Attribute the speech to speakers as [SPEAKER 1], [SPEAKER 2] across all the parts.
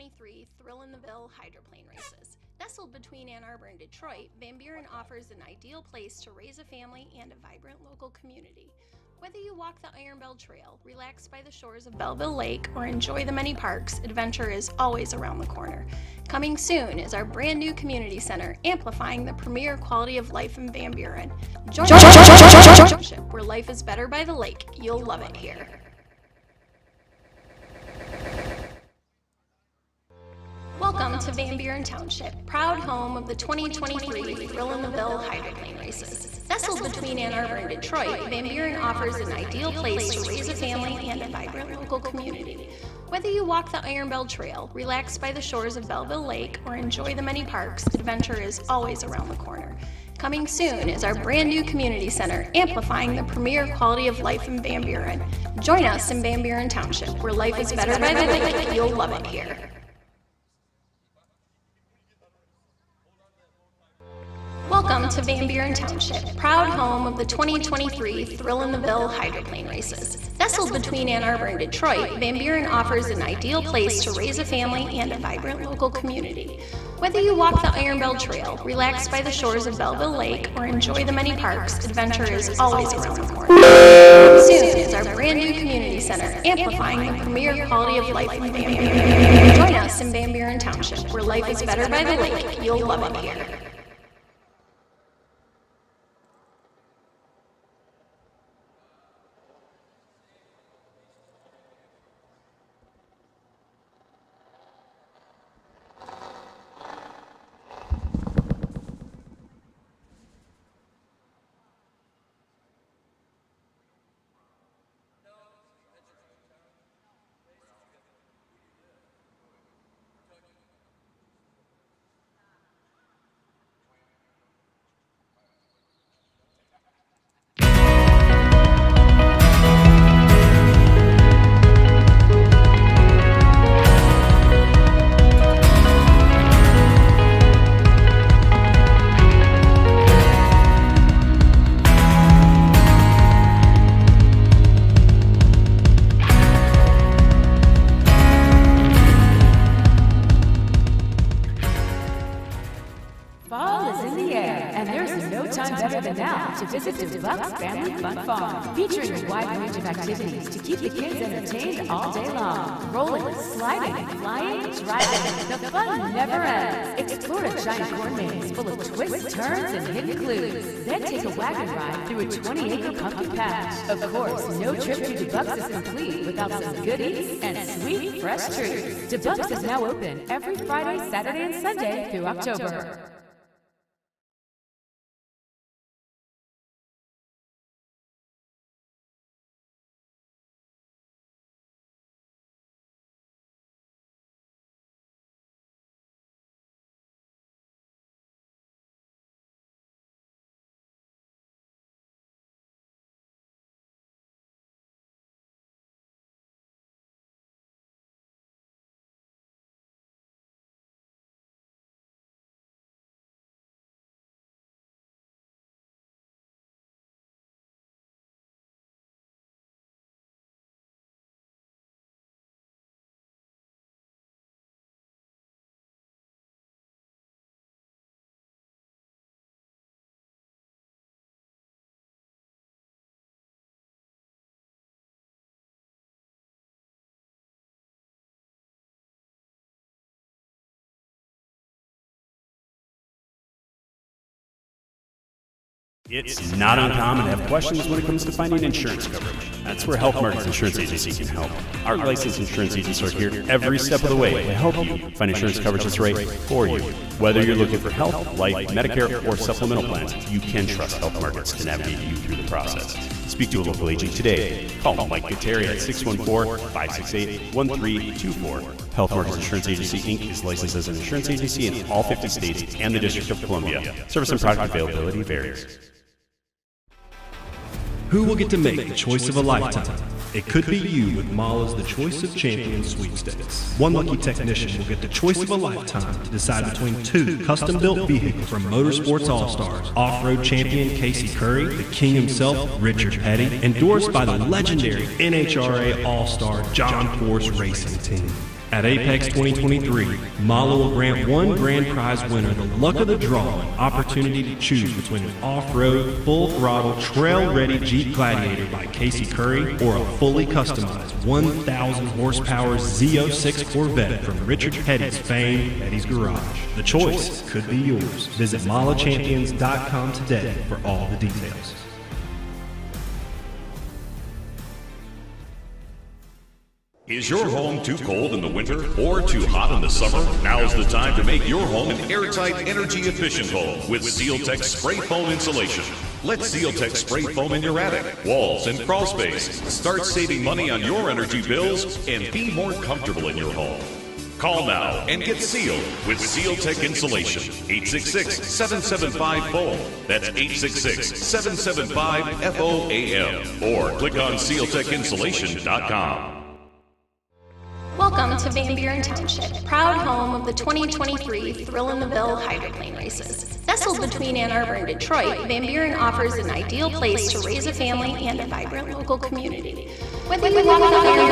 [SPEAKER 1] 2023 Thrill-in-the-Ville hydroplane races. Nestled between Ann Arbor and Detroit, Van Buren offers an ideal place to raise a family and a vibrant local community. Whether you walk the Iron Bell Trail, relax by the shores of Belleville Lake, or enjoy the many parks, adventure is always around the corner. Coming soon is our brand new community center, amplifying the premier quality of life in Van Buren. Join us, where life is better by the lake. You'll love it here. Welcome to Van Buren Township, proud home of the 2023 Thrill-in-the-Ville hydroplane races. Nestled between Ann Arbor and Detroit, Van Buren offers an ideal place to raise a family and a vibrant local community. Whether you walk the Iron Bell Trail, relax by the shores of Belleville Lake, or enjoy the many parks, adventure is always around the corner. Coming soon is our brand new community center, amplifying the premier quality of life in Van Buren. Join us in Van Buren Township, where life is better by the lake. You'll love it here. Welcome to Van Buren Township, proud home of the 2023 Thrill-in-the-Ville hydroplane races. Nestled between Ann Arbor and Detroit, Van Buren offers an ideal place to raise a family and a vibrant local community. Whether you walk the Iron Bell Trail, relax by the shores of Belleville Lake, or enjoy the many parks, adventure is always around the corner. Soon is our brand new community center, amplifying the premier quality of life in Van Buren. Join us in Van Buren Township, where life is better by the lake. You'll love it here.
[SPEAKER 2] To visit DeBuck's Family Fun Farm, featuring a wide range of activities to keep the kids entertained all day long. Rolling, sliding, flying, driving, the fun never ends. Explore a giant corn maze full of twists, turns, and hidden clues. Then take a wagon ride through a 20-acre pumpkin patch. Of course, no trip to DeBuck's is complete without some good eats and sweet, fresh treats. DeBuck's is now open every Friday, Saturday, and Sunday through October.
[SPEAKER 3] It's not uncommon to have questions when it comes to finding insurance coverage. That's where Health Markets Insurance Agency can help. Our licensed insurance agents are here every step of the way to help you find insurance coverage that's right for you. Whether you're looking for health, life, Medicare, or supplemental plans, you can trust Health Markets to navigate you through the process. Speak to a local agent today. Call Mike Guterri at 614-568-1324. Health Markets Insurance Agency, Inc. is licensed as an insurance agency in all 50 states and the District of Columbia. Service and product availability varies.
[SPEAKER 4] Who will get to make the choice of a lifetime? It could be you with Mala's The Choice of Champions sweepstakes. One lucky technician will get the choice of a lifetime to decide between two custom-built vehicles from Motorsports All-Stars. Off-road champion Casey Curry, the king himself, Richard Petty, endorsed by the legendary NHRA All-Star John Force Racing Team. At Apex 2023, Malo will grant one grand prize winner the luck of the draw and opportunity to choose between an off-road, full-throttle, trail-ready Jeep Gladiator by Casey Curry or a fully customized 1,000 horsepower Z06 Corvette from Richard Petty's famed Petty's Garage. The choice could be yours. Visit malachampions.com today for all the details.
[SPEAKER 5] Is your home too cold in the winter or too hot in the summer? Now's the time to make your home an airtight, energy-efficient home with SealTech Spray Foam Insulation. Let SealTech spray foam in your attic, walls, and crawl space. Start saving money on your energy bills and be more comfortable in your home. Call now and get sealed with SealTech Insulation. 866-775-FOAM. That's 866-775-FOAM. Or click on SealTechInsulation.com.
[SPEAKER 1] Welcome to Van Buren Township, proud home of the 2023 Thrill-in-the-Ville hydroplane races. Nestled between Ann Arbor and Detroit, Van Buren offers an ideal place to raise a family and a vibrant local community. Whether you walk the iron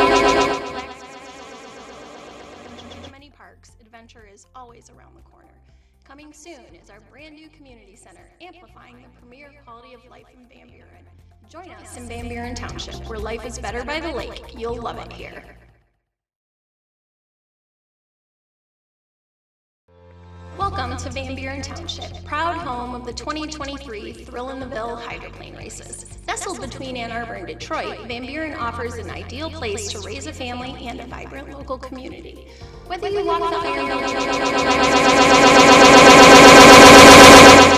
[SPEAKER 1] many parks, adventure is always around the corner. Coming soon is our brand new community center, amplifying the premier quality of life in Van Buren. Join us in Van Buren Township, where life is better by the lake. You'll love it here. Welcome to Van Buren Township, proud home of the 2023 Thrill-in-the-Ville hydroplane races. Nestled between Ann Arbor and Detroit, Van Buren offers an ideal place to raise a family and a vibrant local community. Whether you walk the iron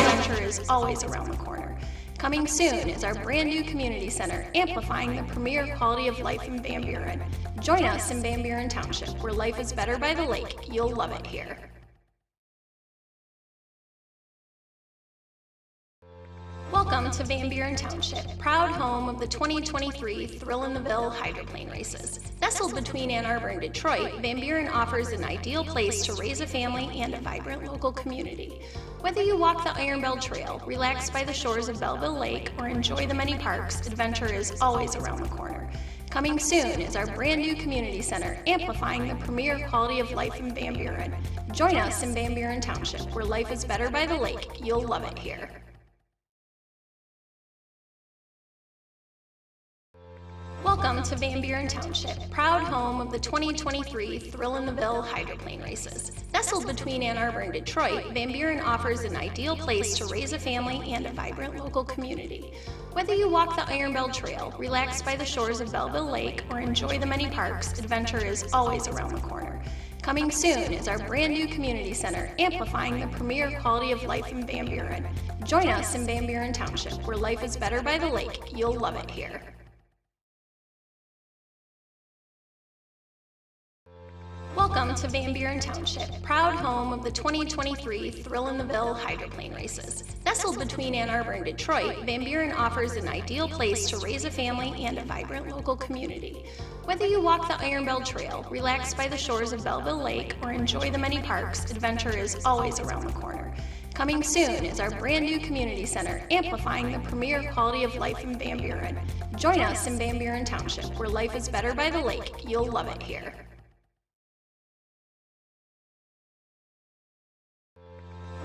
[SPEAKER 1] adventure is always around the corner. Coming soon is our brand new community center, amplifying the premier quality of life in Van Buren. Join us in Van Buren Township, where life is better by the lake. You'll love it here. Welcome to Van Buren Township, proud home of the 2023 Thrill-in-the-Ville hydroplane races. Nestled between Ann Arbor and Detroit, Van Buren offers an ideal place to raise a family and a vibrant local community. Whether you walk the Iron Bell Trail, relax by the shores of Belleville Lake, or enjoy the many parks, adventure is always around the corner. Coming soon is our brand new community center, amplifying the premier quality of life in Van Buren. Join us in Van Buren Township, where life is better by the lake. You'll love it here. Welcome to Van Buren Township, proud home of the 2023 Thrill-in-the-Ville hydroplane races. Nestled between Ann Arbor and Detroit, Van Buren offers an ideal place to raise a family and a vibrant local community. Whether you walk the Iron Bell Trail, relax by the shores of Belleville Lake, or enjoy the many parks, adventure is always around the corner. Coming soon is our brand new community center, amplifying the premier quality of life in Van Buren. Join us in Van Buren Township, where life is better by the lake. You'll love it here. Welcome to Van Buren Township, proud home of the 2023 Thrill-in-the-Ville hydroplane races. Nestled between Ann Arbor and Detroit, Van Buren offers an ideal place to raise a family and a vibrant local community. Whether you walk the Iron Bell Trail, relax by the shores of Belleville Lake, or enjoy the many parks, adventure is always around the corner. Coming soon is our brand new community center, amplifying the premier quality of life in Van Buren. Join us in Van Buren Township, where life is better by the lake. You'll love it here.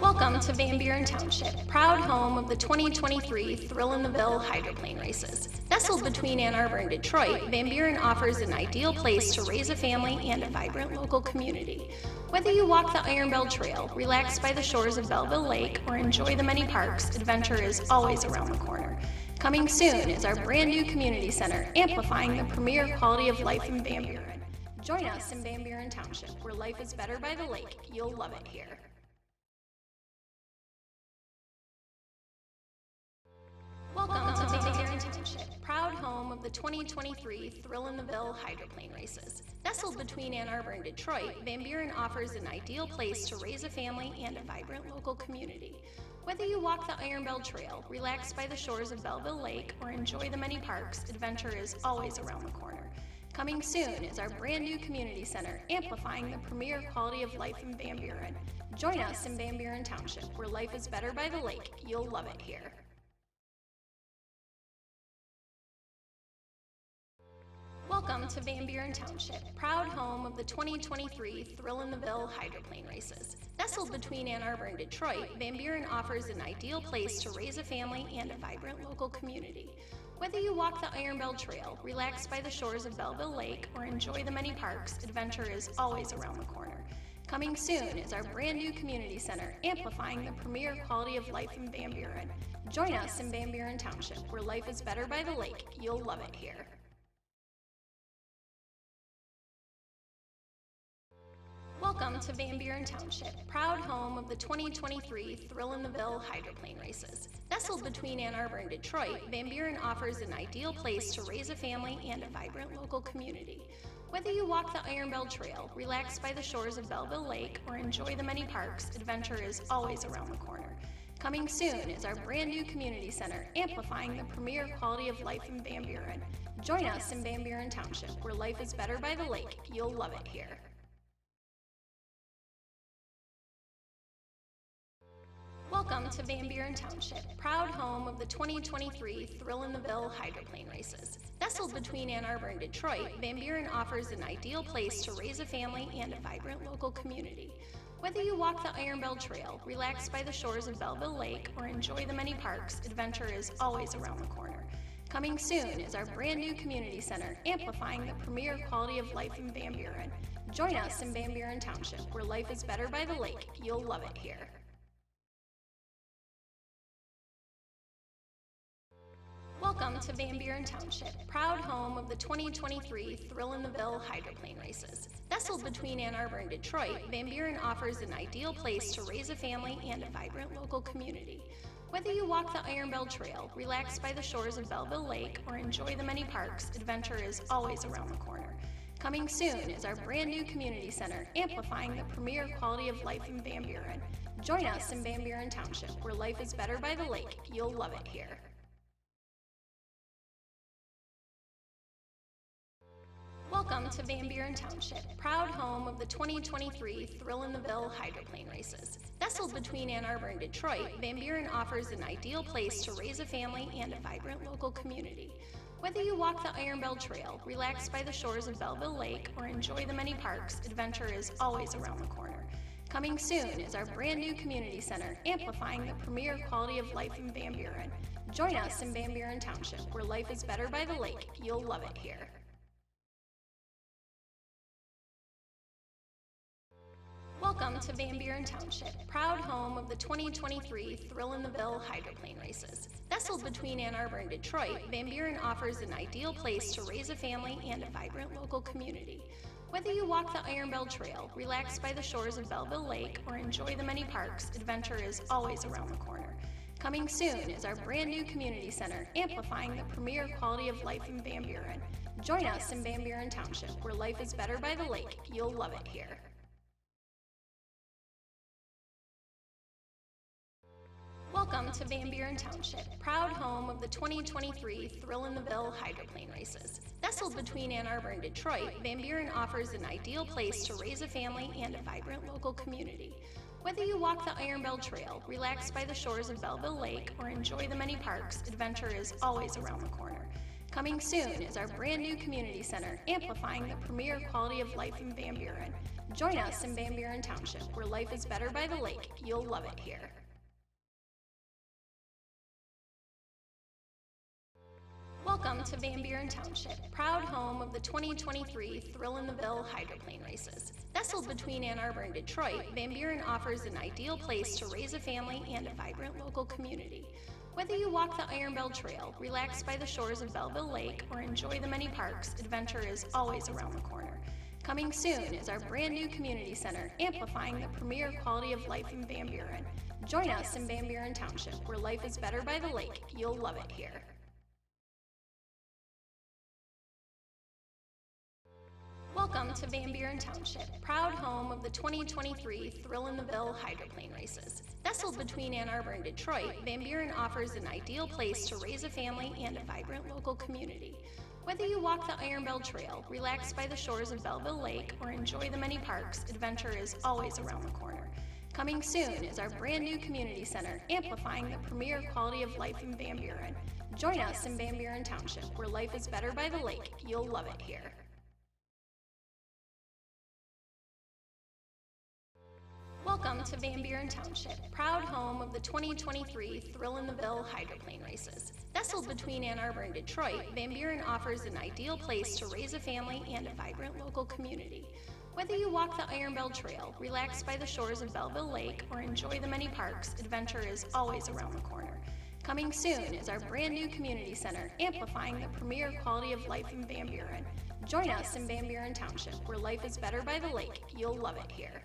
[SPEAKER 1] Welcome to Van Buren Township, proud home of the 2023 Thrill-in-the-Ville hydroplane races. Nestled between Ann Arbor and Detroit, Van Buren offers an ideal place to raise a family and a vibrant local community. Whether you walk the Iron Bell Trail, relax by the shores of Belleville Lake, or enjoy the many parks, adventure is always around the corner. Coming soon is our brand new community center, amplifying the premier quality of life in Van Buren. Join us in Van Buren Township, where life is better by the lake. You'll love it here. Welcome to Van Buren Township, proud home of the 2023 Thrill-in-the-Ville hydroplane races. Nestled between Ann Arbor and Detroit, Van Buren offers an ideal place to raise a family and a vibrant local community. Whether you walk the Iron Bell Trail, relax by the shores of Belleville Lake, or enjoy the many parks, adventure is always around the corner. Coming soon is our brand new community center, amplifying the premier quality of life in Van Buren. Join us in Van Buren Township, where life is better by the lake. You'll love it here. Welcome Welcome to Van Buren Township, proud home of the 2023 Thrill-in-the-Ville hydroplane races. Nestled between Ann Arbor and Detroit, Van Buren offers an ideal place to raise a family and a vibrant local community. Whether you walk the Iron Bell Trail, relax by the shores of Belleville Lake, or enjoy the many parks, adventure is always around the corner. Coming soon is our brand new community center, amplifying the premier quality of life in Van Buren. Join us in Van Buren Township, where life is better by the lake. You'll love it here. Welcome to Van Buren Township, proud home of the 2023 Thrill-in-the-Ville hydroplane races. Nestled between Ann Arbor and Detroit, Van Buren offers an ideal place to raise a family and a vibrant local community. Whether you walk the Iron Bell Trail, relax by the shores of Belleville Lake, or enjoy the many parks, adventure is always around the corner. Coming soon is our brand new community center, amplifying the premier quality of life in Van Buren. Join us in Van Buren Township, where life is better by the lake. You'll love it here. Welcome to Van Buren Township, proud home of the 2023 Thrill-in-the-Ville hydroplane races. Nestled between Ann Arbor and Detroit, Van Buren offers an ideal place to raise a family and a vibrant local community. Whether you walk the Iron Bell Trail, relax by the shores of Belleville Lake, or enjoy the many parks, adventure is always around the corner. Coming soon is our brand new community center, amplifying the premier quality of life in Van Buren. Join us in Van Buren Township, where life is better by the lake. You'll love it here. Welcome to Van Buren Township, proud home of the 2023 Thrill-in-the-Ville hydroplane races. Nestled between Ann Arbor and Detroit, Van Buren offers an ideal place to raise a family and a vibrant local community. Whether you walk the Iron Bell Trail, relax by the shores of Belleville Lake, or enjoy the many parks, adventure is always around the corner. Coming soon is our brand new community center, amplifying the premier quality of life in Van Buren. Join us in Van Buren Township, where life is better by the lake. You'll love it here. Welcome to Van Buren Township, proud home of the 2023 Thrill-in-the-Ville hydroplane races. Nestled between Ann Arbor and Detroit, Van Buren offers an ideal place to raise a family and a vibrant local community. Whether you walk the Iron Bell Trail, relax by the shores of Belleville Lake, or enjoy the many parks, adventure is always around the corner. Coming soon is our brand new community center, amplifying the premier quality of life in Van Buren. Join us in Van Buren Township, where life is better by the lake. You'll love it here. Welcome to Van Buren Township, proud home of the 2023 Thrill-in-the-Ville hydroplane races. Nestled between Ann Arbor and Detroit, Van Buren offers an ideal place to raise a family and a vibrant local community. Whether you walk the Iron Bell Trail, relax by the shores of Belleville Lake, or enjoy the many parks, adventure is always around the corner. Coming soon is our brand new community center, amplifying the premier quality of life in Van Buren. Join us in Van Buren Township, where life is better by the lake. You'll love it here. Welcome to Van Buren Township, proud home of the 2023 Thrill-in-the-Ville hydroplane races. Nestled between Ann Arbor and Detroit, Van Buren offers an ideal place to raise a family and a vibrant local community. Whether you walk the Iron Bell Trail, relax by the shores of Belleville Lake, or enjoy the many parks, adventure is always around the corner. Coming soon is our brand new community center, amplifying the premier quality of life in Van Buren. Join us in Van Buren Township, where life is better by the lake. You'll love it here. Welcome to Van Buren Township, proud home of the 2023 Thrill-in-the-Ville hydroplane races. Nestled between Ann Arbor and Detroit, Van Buren offers an ideal place to raise a family and a vibrant local community. Whether you walk the Iron Bell Trail, relax by the shores of Belleville Lake, or enjoy the many parks, adventure is always around the corner. Coming soon is our brand new community center, amplifying the premier quality of life in Van Buren. Join us in Van Buren Township, where life is better by the lake. You'll love it here. Welcome to Van Buren Township, proud home of the 2023 Thrill-in-the-Ville hydroplane races. Nestled between Ann Arbor and Detroit, Van Buren offers an ideal place to raise a family and a vibrant local community. Whether you walk the Iron Bell Trail, relax by the shores of Belleville Lake, or enjoy the many parks, adventure is always around the corner. Coming soon is our brand new community center, amplifying the premier quality of life in Van Buren. Join us in Van Buren Township, where life is better by the lake. You'll love it here. Welcome to Van Buren Township, proud home of the 2023 Thrill in the Ville hydroplane races. Nestled between Ann Arbor and Detroit, Van Buren offers an ideal place to raise a family and a vibrant local community. Whether you walk the Iron Bell Trail, relax by the shores of Belleville Lake, or enjoy the many parks, adventure is always around the corner. Coming soon is our brand new community center, amplifying the premier quality of life in Van Buren. Join us in Van Buren Township, where life is better by the lake. You'll love it here.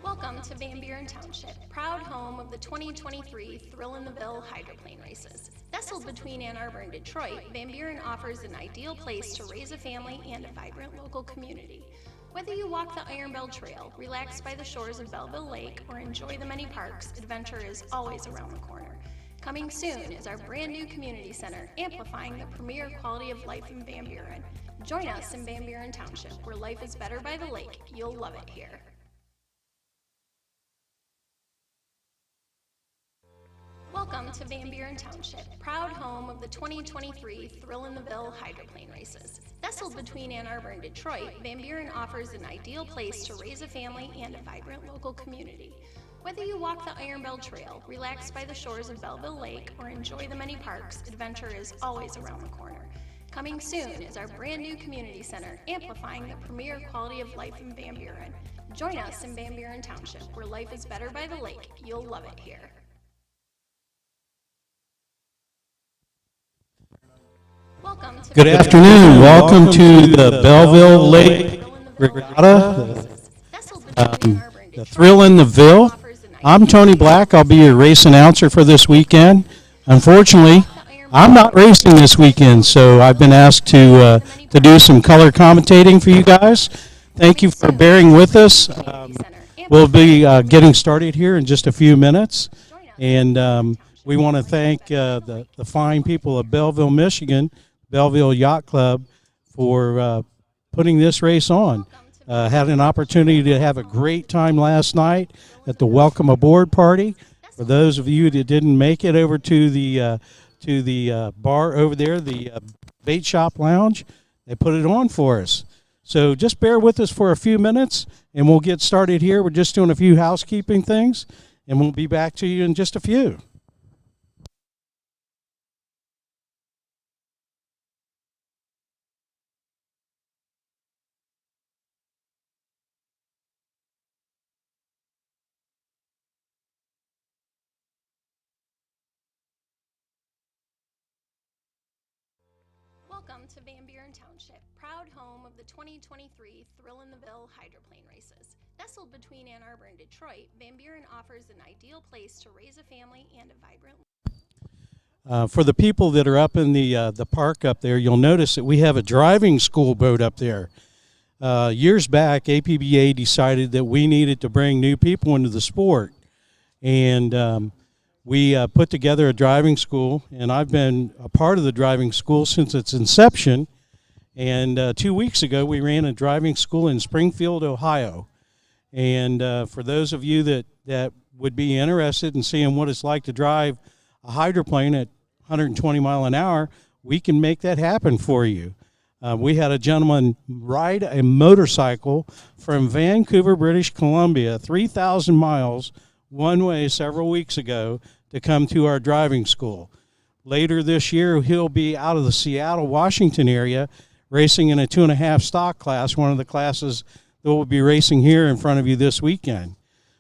[SPEAKER 1] Welcome to Van Buren Township, proud home of the 2023 Thrill in the Ville hydroplane races. Nestled between Ann Arbor and Detroit, Van Buren offers an ideal place to raise a family and a vibrant local community. Whether you walk the Iron Bell Trail, relax by the shores of Belleville Lake, or enjoy the many parks, adventure is always around the corner. Coming soon is our brand new community center, amplifying the premier quality of life in Van Buren. Join us in Van Buren Township, where life is better by the lake. You'll love it here. Welcome to Van Buren Township, proud home of the 2023 Thrill in the Ville hydroplane races. Nestled between Ann Arbor and Detroit, Van Buren offers an ideal place to raise a family and a vibrant local community. Whether you walk the Iron Bell Trail, relax by the shores of Belleville Lake, or enjoy the many parks, adventure is always around the corner. Coming soon is our brand new community center, amplifying the premier quality of life in Van Buren. Join us in Van Buren Township, where life is better by the lake. You'll love it here.
[SPEAKER 6] Good afternoon. Welcome to the Belleville Lake Regatta, the Thrill in the Ville. I'm Tony Black. I'll be your race announcer for this weekend. Unfortunately, I'm not racing this weekend, so I've been asked to do some color commentating for you guys. Thank you for bearing with us. We'll be getting started here in just a few minutes, and we want to thank the fine people of Belleville, Michigan, Belleville Yacht Club, for putting this race on. Had an opportunity to have a great time last night at the welcome aboard party. For those of you that didn't make it over to the bar over there, the bait shop lounge, they put it on for us. So just bear with us for a few minutes, and we'll get started here. We're just doing a few housekeeping things, and we'll be back to you in just a few.
[SPEAKER 1] Welcome to Van Buren Township, proud home of the 2023 Thrill in the Ville hydroplane races. Nestled between Ann Arbor and Detroit, Van Buren offers an ideal place to raise a family and a vibrant.
[SPEAKER 6] For the people that are up in the park up there, you'll notice that we have a driving school boat up there. Years back, APBA decided that we needed to bring new people into the sport, and we put together a driving school, and I've been a part of the driving school since its inception. And 2 weeks ago, we ran a driving school in Springfield, Ohio. And for those of you that would be interested in seeing what it's like to drive a hydroplane at 120 mile an hour, we can make that happen for you. We had a gentleman ride a motorcycle from Vancouver, British Columbia, 3,000 miles one way several weeks ago to come to our driving school. Later this year, he'll be out of the Seattle, Washington area racing in a 2.5 stock class, one of the classes that we'll be racing here in front of you this weekend.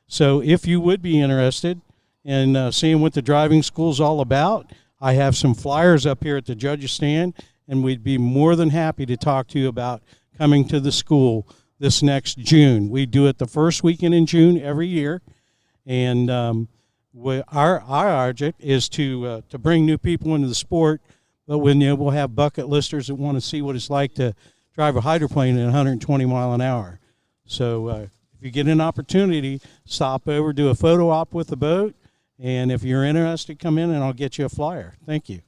[SPEAKER 6] So if you would be interested in seeing what the driving school is all about, I have some flyers up here at the judges stand, and we'd be more than happy to talk to you about coming to the school this next June. We do it the first weekend in June every year, and our object is to bring new people into the sport, but we'll have bucket listers that want to see what it's like to drive a hydroplane at 120 mile an hour. So if you get an opportunity, stop over, do a photo op with the boat, and if you're interested, come in and I'll get you a flyer. Thank you.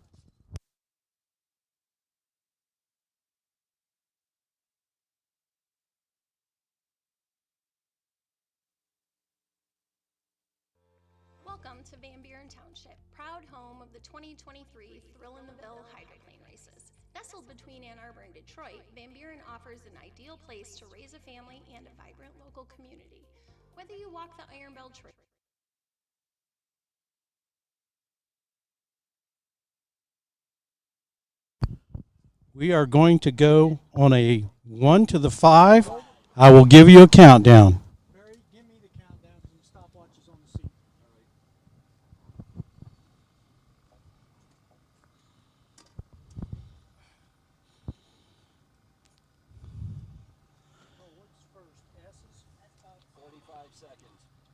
[SPEAKER 1] Welcome to Van Buren Township, proud home of the 2023 Thrill in the Ville hydroplane races. Nestled between Ann Arbor and Detroit, Van Buren offers an ideal place to raise a family and a vibrant local community. Whether you walk the Iron Bell Trail,
[SPEAKER 6] we are going to go on a 1 to the 5. I will give you a countdown.
[SPEAKER 7] Barry, give me the countdown and the stopwatch is on the seat.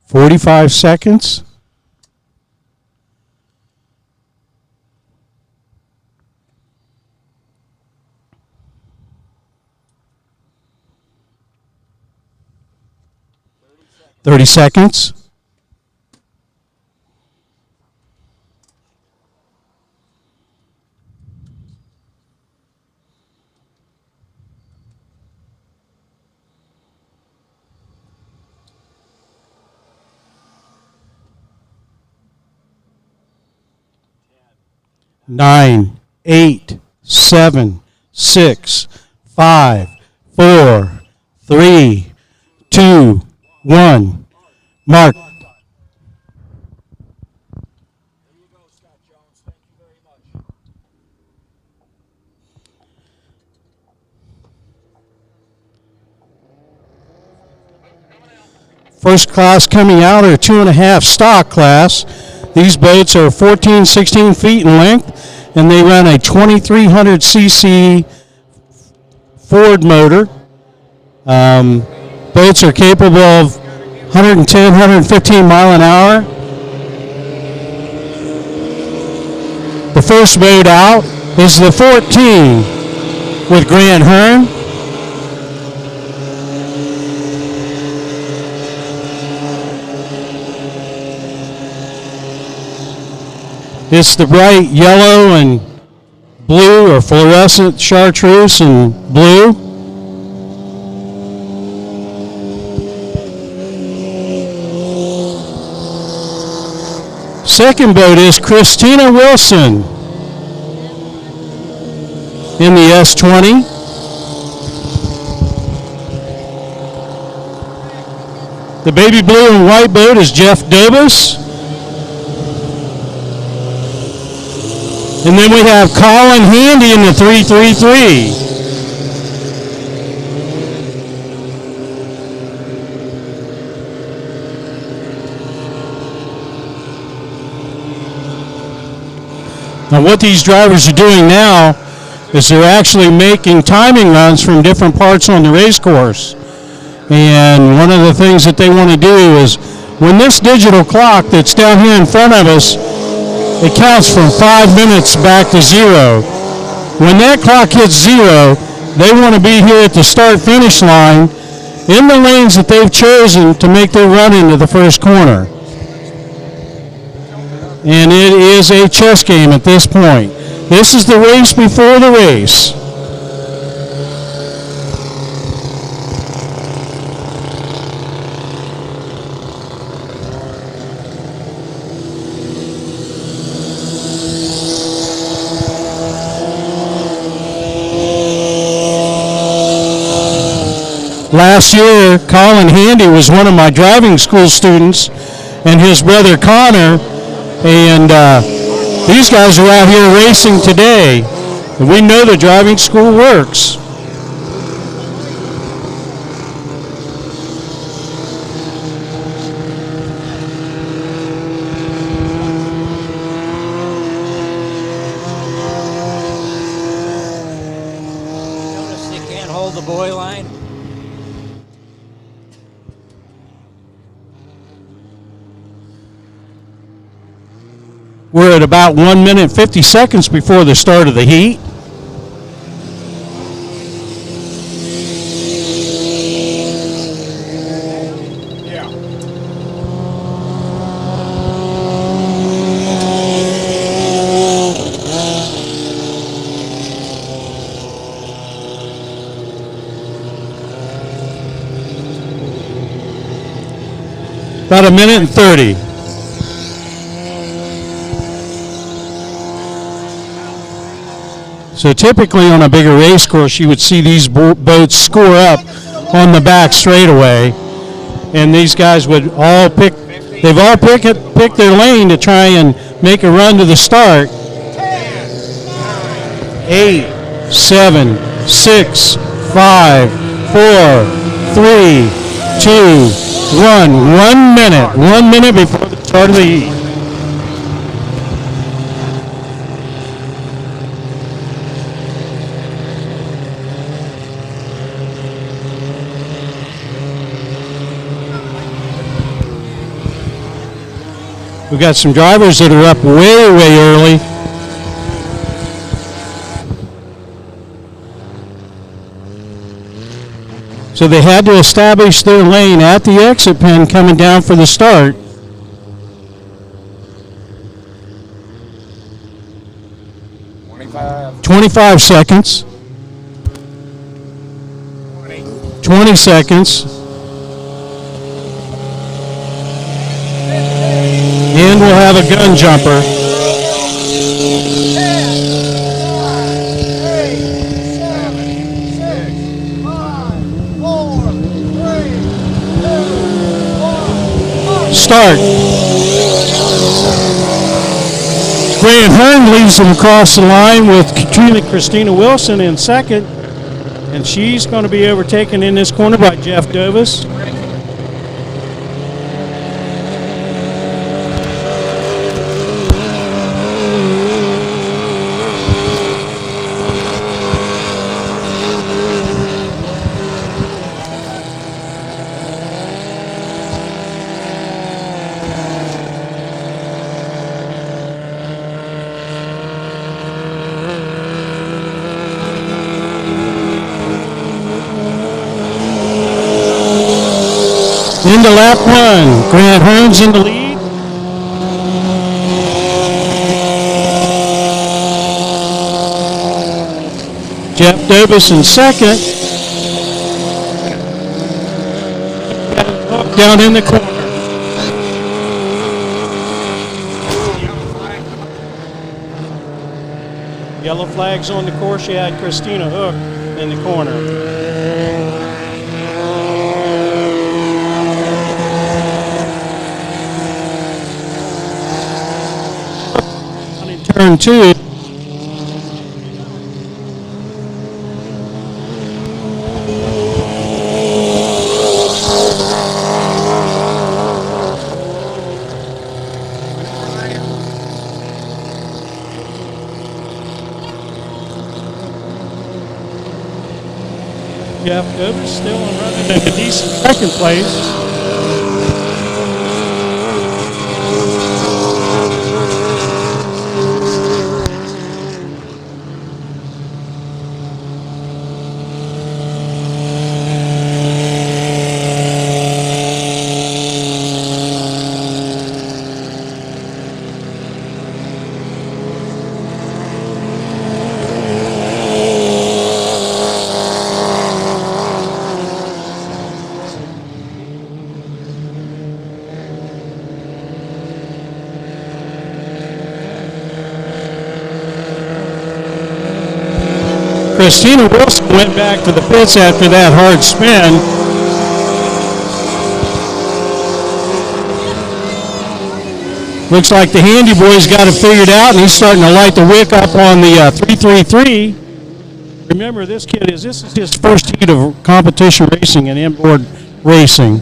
[SPEAKER 6] 45 seconds. Thirty seconds. Nine, 8, 7, 6, 5, 4, 3, 2, 1. Mark. First class coming out are 2.5 stock class. These boats are 14, 16 feet in length, and they run a 2300 cc Ford motor. Boats are capable of 110, 115 mile an hour. The first boat out is the 14 with Grant Hearn. It's the bright yellow and blue, or fluorescent chartreuse and blue. Second boat is Christina Wilson in the S20. The baby blue and white boat is Jeff Dobus. And then we have Colin Handy in the 333. Now what these drivers are doing now is they're actually making timing runs from different parts on the race course. And one of the things that they want to do is, when this digital clock that's down here in front of us, it counts from 5 minutes back to 0. When that clock hits 0, they want to be here at the start-finish line in the lanes that they've chosen to make their run into the first corner. And it is a chess game at this point. This is the race before the race. Last year, Colin Handy was one of my driving school students, and his brother Connor, and these guys are out here racing today. And we know the driving school works.
[SPEAKER 8] Notice they can't hold the buoy line.
[SPEAKER 6] We're at about 1 minute 50 seconds before the start of the heat. About 1 minute and 30. So typically on a bigger race course, you would see these boats score up on the back straightaway, and these guys would all pick. They've all picked their lane to try and make a run to the start. 8, 7, 6, 5, 4, 3, 2, 1. 1 minute. 1 minute before the start of the heat. We've got some drivers that are up way, way early. So they had to establish their lane at the exit pin coming down for the start.
[SPEAKER 8] $25.
[SPEAKER 6] 25 seconds. 20 seconds. And we'll have a gun jumper.
[SPEAKER 7] 10, 9, 8, 7, 6, 5, 4, 3, 2, 1.
[SPEAKER 6] Start. Grant Hearn leads them across the line with Christina Wilson in second. And she's going to be overtaken in this corner by Jeff Dovis. Into lap 1. Grant Hearn's in the lead. Jeff Dobus in second. Down in the corner. Yellow flags on the course. You had Christina Hook in the corner. Turn 2. Jeff Dovis still running in a decent second place. Christina Wilson went back to the pits after that hard spin. Looks like the handy boy's got it figured out, and he's starting to light the wick up on the 333. Remember, this is his first heat of competition racing and inboard racing.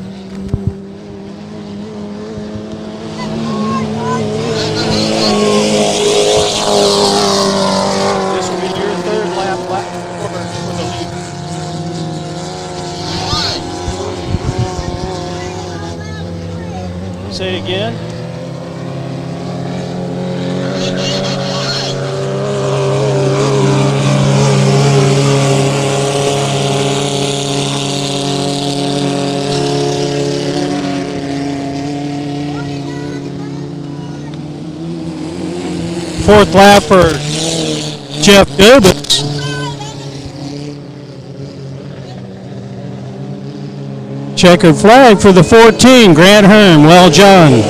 [SPEAKER 6] Say again. Fourth lap for Jeff Dobus. Checkered flag for the 14, Grant Hearn. Well done.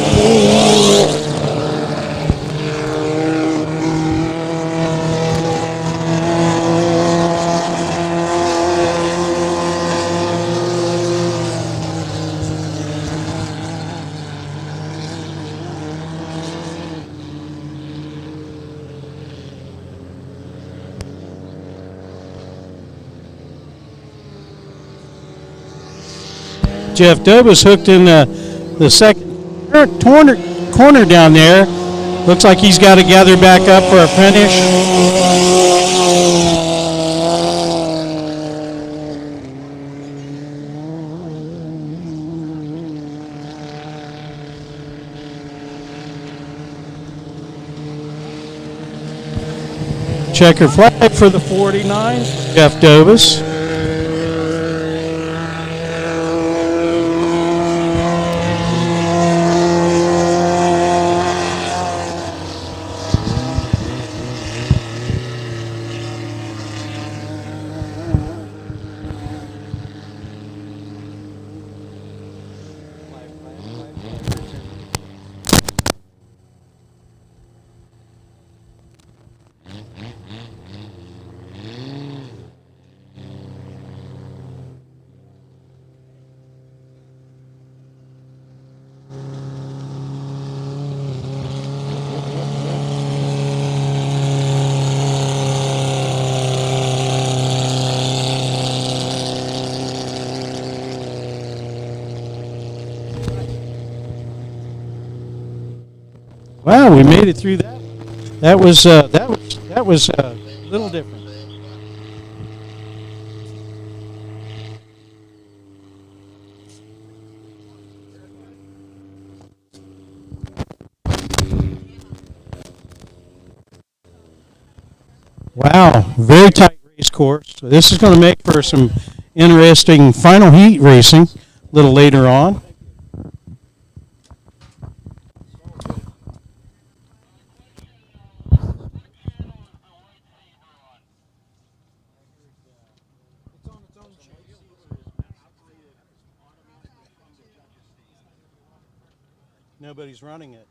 [SPEAKER 6] Jeff Dobas hooked in the second corner down there. Looks like he's got to gather back up for a finish. Checker flag for the 49, Jeff Dobas. Wow, we made it through that. That was a little different. Wow, very tight race course. So this is going to make for some interesting final heat racing a little later on. Nobody's running it.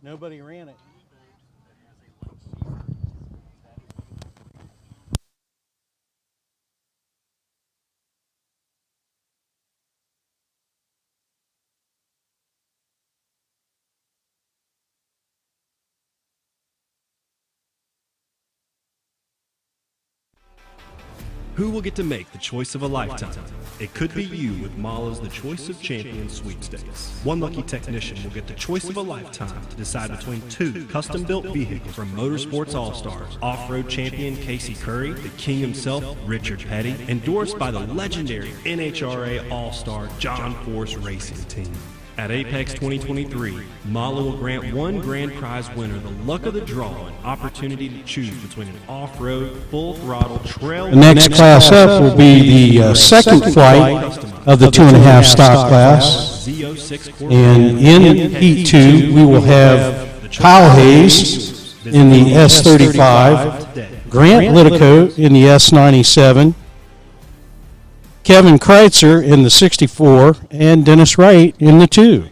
[SPEAKER 6] Nobody ran it.
[SPEAKER 4] Who will get to make the choice of a lifetime? It could be you with Mala's The Choice of Champions sweepstakes. One lucky technician will get the choice of a lifetime to decide between two custom-built vehicles from Motorsports All-Stars. Off-road champion Casey Curry, the king himself, Richard Petty, endorsed by the legendary NHRA All-Star John Force Racing Team. At Apex 2023, Mala will grant one grand prize winner the luck of the draw and opportunity to choose between an off-road, full-throttle, trail...
[SPEAKER 6] The next class up will be the second flight of the 2.5 stock class. And in Heat 2, we will have Kyle Hayes in the S35, Grant Liticote in the S97, Kevin Kreitzer in the 64, and Dennis Wright in the 2.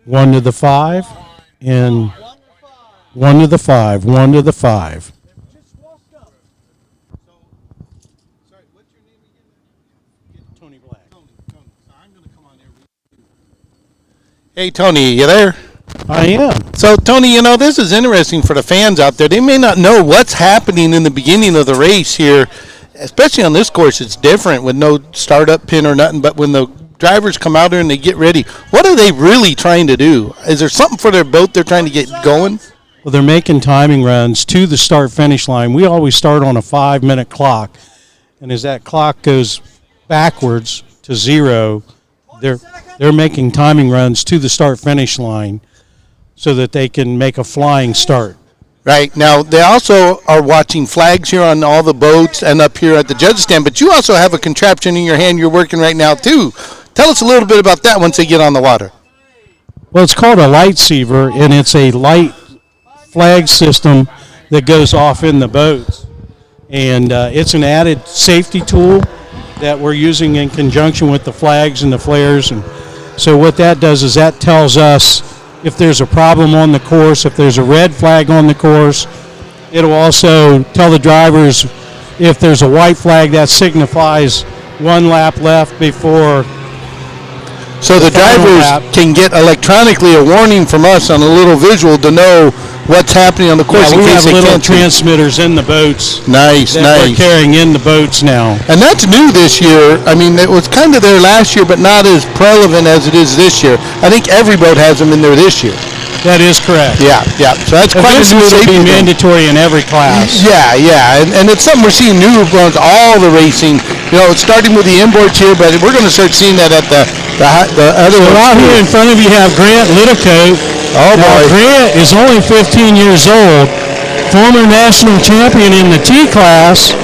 [SPEAKER 6] 1 to the 5, and 1 to the 5, 1 to the 5.
[SPEAKER 9] Hey, Tony, you there?
[SPEAKER 6] I am.
[SPEAKER 9] So, Tony, you know, this is interesting for the fans out there. They may not know what's happening in the beginning of the race here, especially on this course. It's different with no startup pin or nothing, but when the drivers come out here and they get ready, what are they really trying to do? Is there something for their boat they're trying to get going?
[SPEAKER 6] Well, they're making timing runs to the start-finish line. We always start on a 5-minute clock, and as that clock goes backwards to 0, they're making timing runs to the start-finish line so that they can make a flying start.
[SPEAKER 9] Right. Now, they also are watching flags here on all the boats and up here at the judge stand, but you also have a contraption in your hand you're working right now, too. Tell us a little bit about that once they get on the water.
[SPEAKER 6] Well, it's called a light seaver, and it's a light flag system that goes off in the boats. And it's an added safety tool that we're using in conjunction with the flags and the flares. And so what that does is that tells us if there's a problem on the course, if there's a red flag on the course. It'll also tell the drivers if there's a white flag, that signifies 1 lap left before.
[SPEAKER 9] So the drivers can get electronically a warning from us on a little visual to know what's happening on the course.
[SPEAKER 6] Yeah,
[SPEAKER 9] in
[SPEAKER 6] we
[SPEAKER 9] case
[SPEAKER 6] have
[SPEAKER 9] they
[SPEAKER 6] little
[SPEAKER 9] can't
[SPEAKER 6] transmitters in the boats.
[SPEAKER 9] Nice.
[SPEAKER 6] We're carrying in the boats now.
[SPEAKER 9] And that's new this year. I mean, it was kind of there last year, but not as prevalent as it is this year. I think every boat has them in there this year.
[SPEAKER 6] That is correct.
[SPEAKER 9] Yeah. So that's quite a new
[SPEAKER 6] Eventually
[SPEAKER 9] safety
[SPEAKER 6] it'll be
[SPEAKER 9] thing.
[SPEAKER 6] mandatory in every class.
[SPEAKER 9] Yeah, and it's something we're seeing new on all the racing. You know, it's starting with the inboards here, but we're going to start seeing that at the other
[SPEAKER 6] So
[SPEAKER 9] ones
[SPEAKER 6] out
[SPEAKER 9] too.
[SPEAKER 6] here in front of you have Grant Littlecote.
[SPEAKER 9] Oh,
[SPEAKER 6] Now,
[SPEAKER 9] boy.
[SPEAKER 6] Grant is only 15 years old, former national champion in the T class,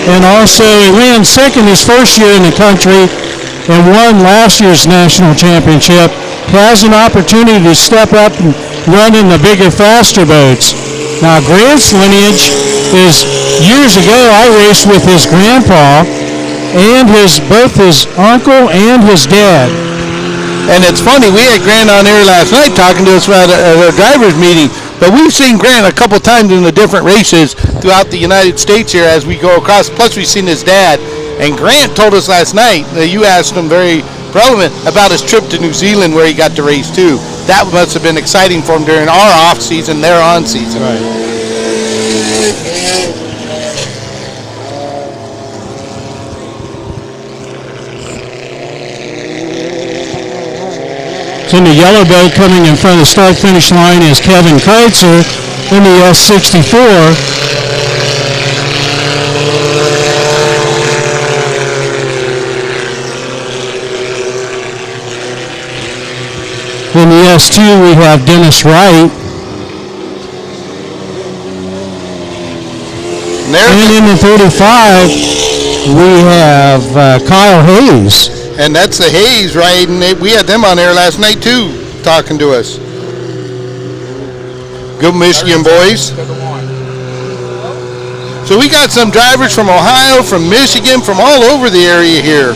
[SPEAKER 6] and also he ran second his first year in the country and won last year's national championship. Has an opportunity to step up and run in the bigger, faster boats. Now, Grant's lineage is, years ago, I raced with his grandpa and both his uncle and his dad.
[SPEAKER 9] And it's funny, we had Grant on here last night talking to us about a driver's meeting, but we've seen Grant a couple times in the different races throughout the United States here as we go across. Plus, we've seen his dad. And Grant told us last night that you asked him very relevant about his trip to New Zealand where he got to race too. That must have been exciting for him during our off season, their on season.
[SPEAKER 6] Right. So in the yellow boat coming in front of the start-finish line is Kevin Kreitzer in the S64. In the S2, we have Dennis Wright. And in the 35, we have Kyle Hayes.
[SPEAKER 9] And that's the Hayes ride, and we had them on there last night too, talking to us. Good Michigan boys. So we got some drivers from Ohio, from Michigan, from all over the area here.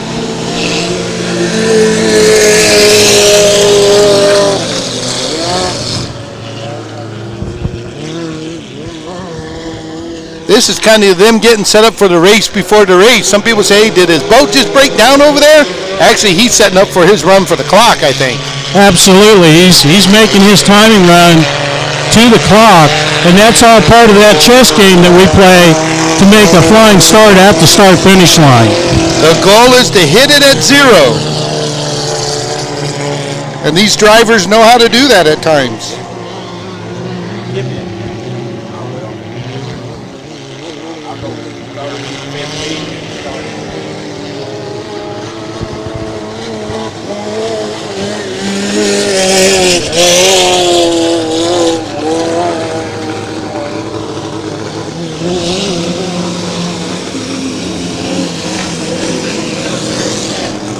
[SPEAKER 9] This is kind of them getting set up for the race before the race. Some people say, did his boat just break down over there? Actually, he's setting up for his run for the clock, I think.
[SPEAKER 6] Absolutely. He's making his timing run to the clock, and that's all part of that chess game that we play to make a flying start at the start-finish line.
[SPEAKER 9] The goal is to hit it at 0. And these drivers know how to do that at times.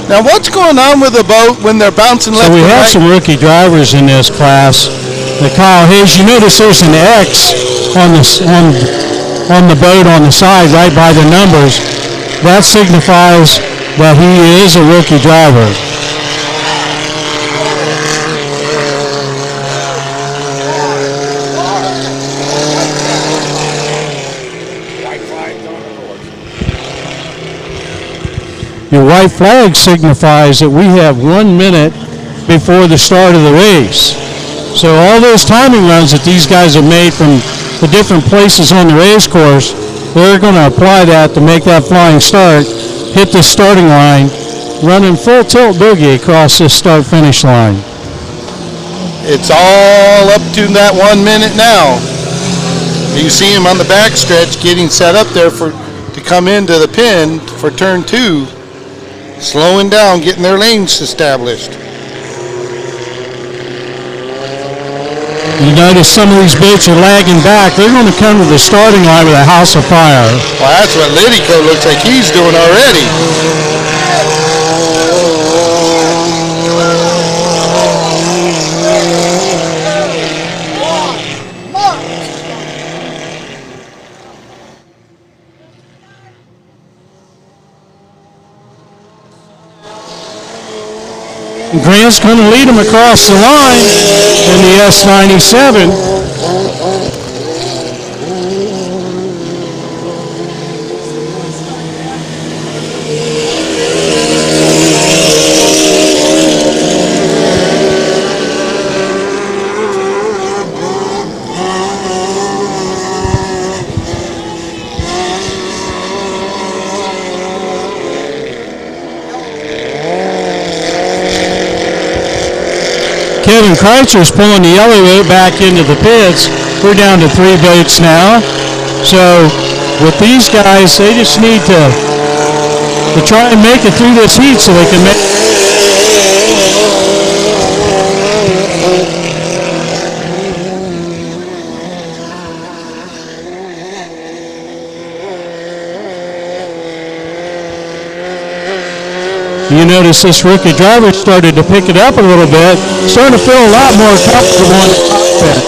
[SPEAKER 9] Now, what's going on with the boat when they're bouncing left
[SPEAKER 6] So we
[SPEAKER 9] and
[SPEAKER 6] have
[SPEAKER 9] right?
[SPEAKER 6] some rookie drivers in this class. The Kyle Hayes, you notice there's an X on the boat on the side right by the numbers. That signifies that he is a rookie driver. Your white flag signifies that we have 1 minute before the start of the race. So all those timing runs that these guys have made from the different places on the race course, they're going to apply that to make that flying start, hit the starting line, running full tilt boogie across this start-finish line.
[SPEAKER 9] It's all up to that 1 minute now. You see him on the back stretch getting set up there to come into the pin for turn 2. Slowing down, getting their lanes established.
[SPEAKER 6] You notice some of these boats are lagging back. They're going to come to the starting line with a house of fire.
[SPEAKER 9] Well, that's what Lidico looks like he's doing already.
[SPEAKER 6] Grant's going to lead him across the line in the S97. Kevin Kreitzer pulling the yellow boat back into the pits. We're down to 3 boats now. So with these guys, they just need to try and make it through this heat so they can make. You notice this rookie driver started to pick it up a little bit, starting to feel a lot more comfortable in the cockpit.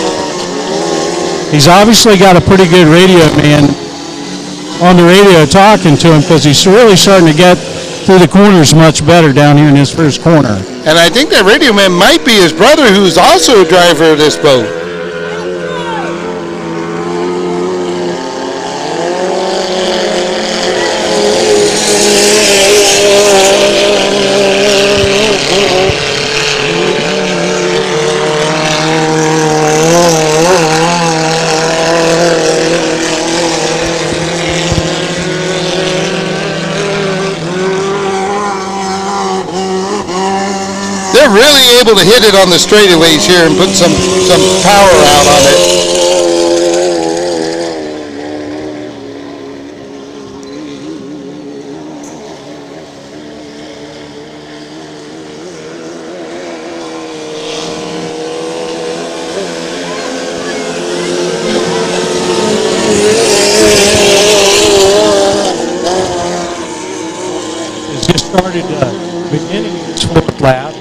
[SPEAKER 6] He's obviously got a pretty good radio man on the radio talking to him because he's really starting to get through the corners much better down here in his first corner.
[SPEAKER 9] And I think that radio man might be his brother, who's also a driver of this boat. Really able to hit it on the straightaways here and put some power out on it.
[SPEAKER 6] It's just started beginning its 4th lap.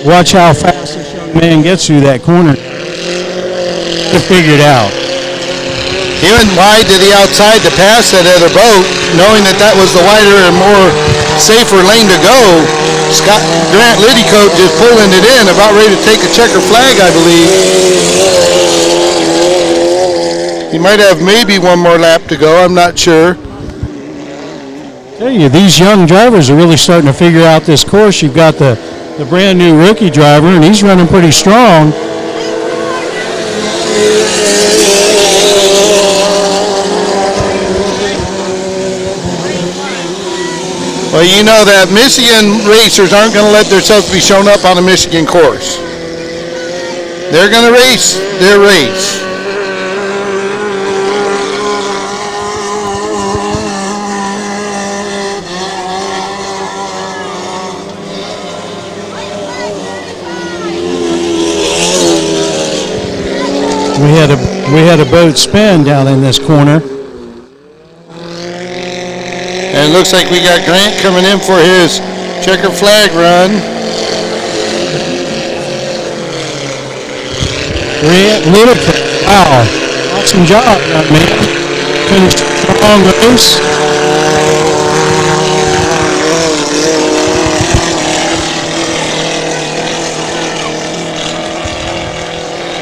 [SPEAKER 6] Watch how fast this young man gets through that corner to figure it out.
[SPEAKER 9] He went wide to the outside to pass that other boat, knowing that was the wider and more safer lane to go. Grant Lidico just pulling it in, about ready to take a checker flag, I believe. He might have maybe one more lap to go, I'm not sure.
[SPEAKER 6] I tell you, these young drivers are really starting to figure out this course. You've got the brand new rookie driver, and he's running pretty strong.
[SPEAKER 9] Well, you know that Michigan racers aren't going to let themselves be shown up on a Michigan course. They're going to race their race.
[SPEAKER 6] We had a boat spin down in this corner.
[SPEAKER 9] And it looks like we got Grant coming in for his checker flag run.
[SPEAKER 6] Grant Lidico, wow, awesome job, young man. Finished a strong race.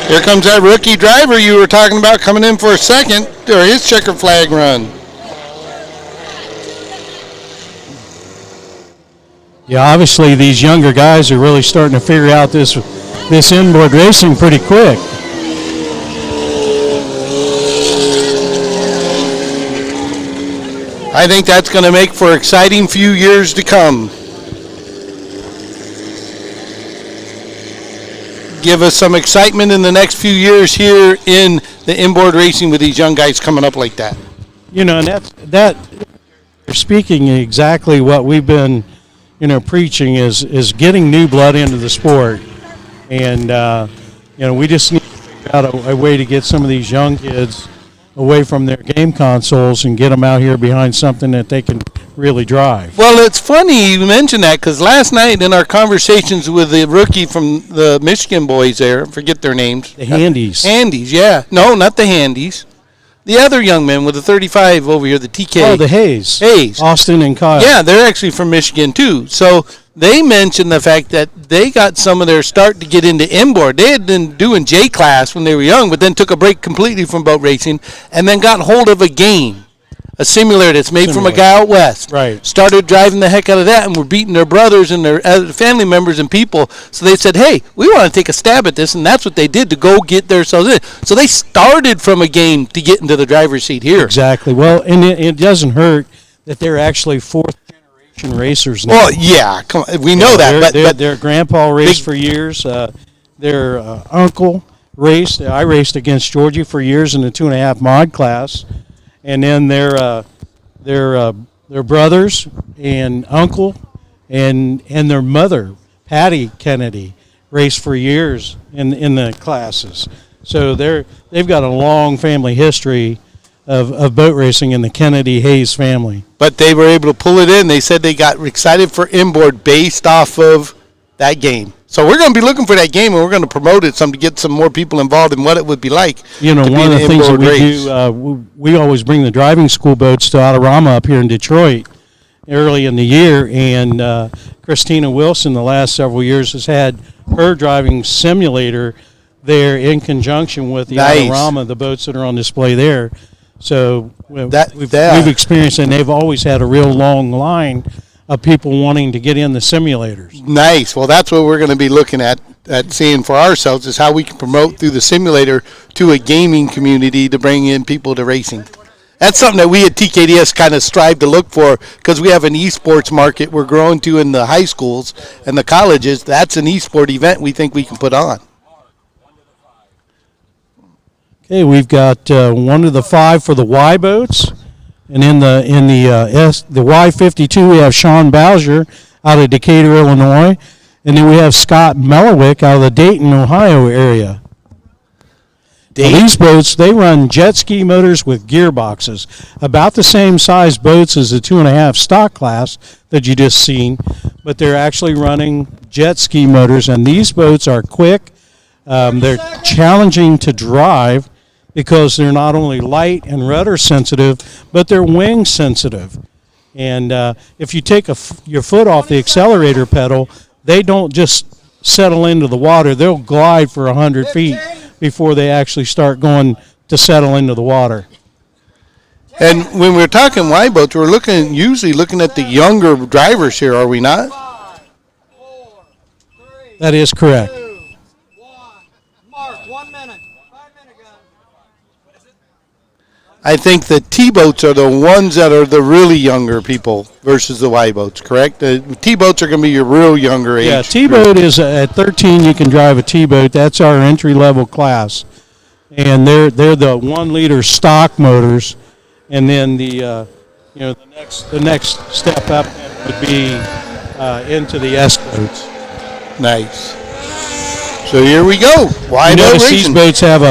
[SPEAKER 9] Here comes that rookie driver you were talking about coming in for a second, or his checker flag run.
[SPEAKER 6] Yeah, obviously these younger guys are really starting to figure out this inboard racing pretty quick.
[SPEAKER 9] I think that's going to make for exciting few years to come. Give us some excitement in the next few years here in the inboard racing with these young guys coming up like that.
[SPEAKER 6] You know, and that you're speaking exactly what we've been, preaching is getting new blood into the sport. And, we just need to figure out a way to get some of these young kids away from their game consoles and get them out here behind something that they can really drive.
[SPEAKER 9] Well, it's funny you mentioned that because last night in our conversations with the rookie from the Michigan boys there, forget their names.
[SPEAKER 6] The Handies.
[SPEAKER 9] Handies, yeah. No, not the Handies. The other young men with the 35 over here, the TK.
[SPEAKER 6] Oh, the Hayes.
[SPEAKER 9] Hayes.
[SPEAKER 6] Austin and Kyle.
[SPEAKER 9] Yeah, they're actually from Michigan too. So they mentioned the fact that they got some of their start to get into inboard. They had been doing J class when they were young, but then took a break completely from boat racing and then got hold of a game, a simulator that's made from a guy out west.
[SPEAKER 6] Right.
[SPEAKER 9] Started driving the heck out of that and were beating their brothers and their family members and people. So they said, hey, we want to take a stab at this, and that's what they did to go get themselves in. So they started from a game to get into the driver's seat here.
[SPEAKER 6] Exactly. Well, and it doesn't hurt that they're actually fourth-generation racers now.
[SPEAKER 9] Well, yeah, come on, we know that.
[SPEAKER 6] But their grandpa raced for years. Their uncle raced. I raced against Georgie for years in the 2.5 mod class. And then their brothers and uncle and their mother, Patty Kennedy, raced for years in the classes. So they've got a long family history of boat racing in the Kennedy Hayes family.
[SPEAKER 9] But they were able to pull it in. They said they got excited for inboard based off of that game. So we're going to be looking for that game, and we're going to promote it some to get some more people involved in what it would be like.
[SPEAKER 6] You know, one of the things that we do, we always bring the driving school boats to Autorama up here in Detroit early in the year, and Christina Wilson the last several years has had her driving simulator there in conjunction with the Autorama, the boats that are on display there. So we've experienced, and they've always had a real long line of people wanting to get in the simulators.
[SPEAKER 9] Nice. Well, that's what we're going to be looking at seeing for ourselves is how we can promote through the simulator to a gaming community to bring in people to racing. That's something that we at TKDS kind of strive to look for because we have an esports market we're growing to in the high schools and the colleges. That's an esport event we think we can put on.
[SPEAKER 6] Okay, we've got 1 to the 5 for the Y boats. And in the Y52, we have Sean Bowser out of Decatur, Illinois. And then we have Scott Mellowick out of the Dayton, Ohio area. Now, these boats, they run jet ski motors with gearboxes, about the same size boats as the 2.5 stock class that you just seen, but they're actually running jet ski motors. And these boats are quick. They're challenging to drive, because they're not only light and rudder sensitive, but they're wing sensitive. And if you take your foot off the accelerator pedal, they don't just settle into the water. They'll glide for 100 feet before they actually start going to settle into the water.
[SPEAKER 9] And when we're talking Y boats, we're usually looking at the younger drivers here, are we not?
[SPEAKER 7] 5, 4, 3,
[SPEAKER 6] That is correct.
[SPEAKER 7] 2, 1. Mark, 1 minute. 5 minute, guys.
[SPEAKER 9] I think the T-boats are the ones that are the really younger people versus the Y-boats, correct? The T-boats are going to be your real younger age.
[SPEAKER 6] Yeah, T-boat is at 13 you can drive a T-boat. That's our entry-level class. And they're the 1-liter stock motors. And then the next step up would be into the S-boats.
[SPEAKER 9] Nice. So here we go.
[SPEAKER 6] You notice these boats have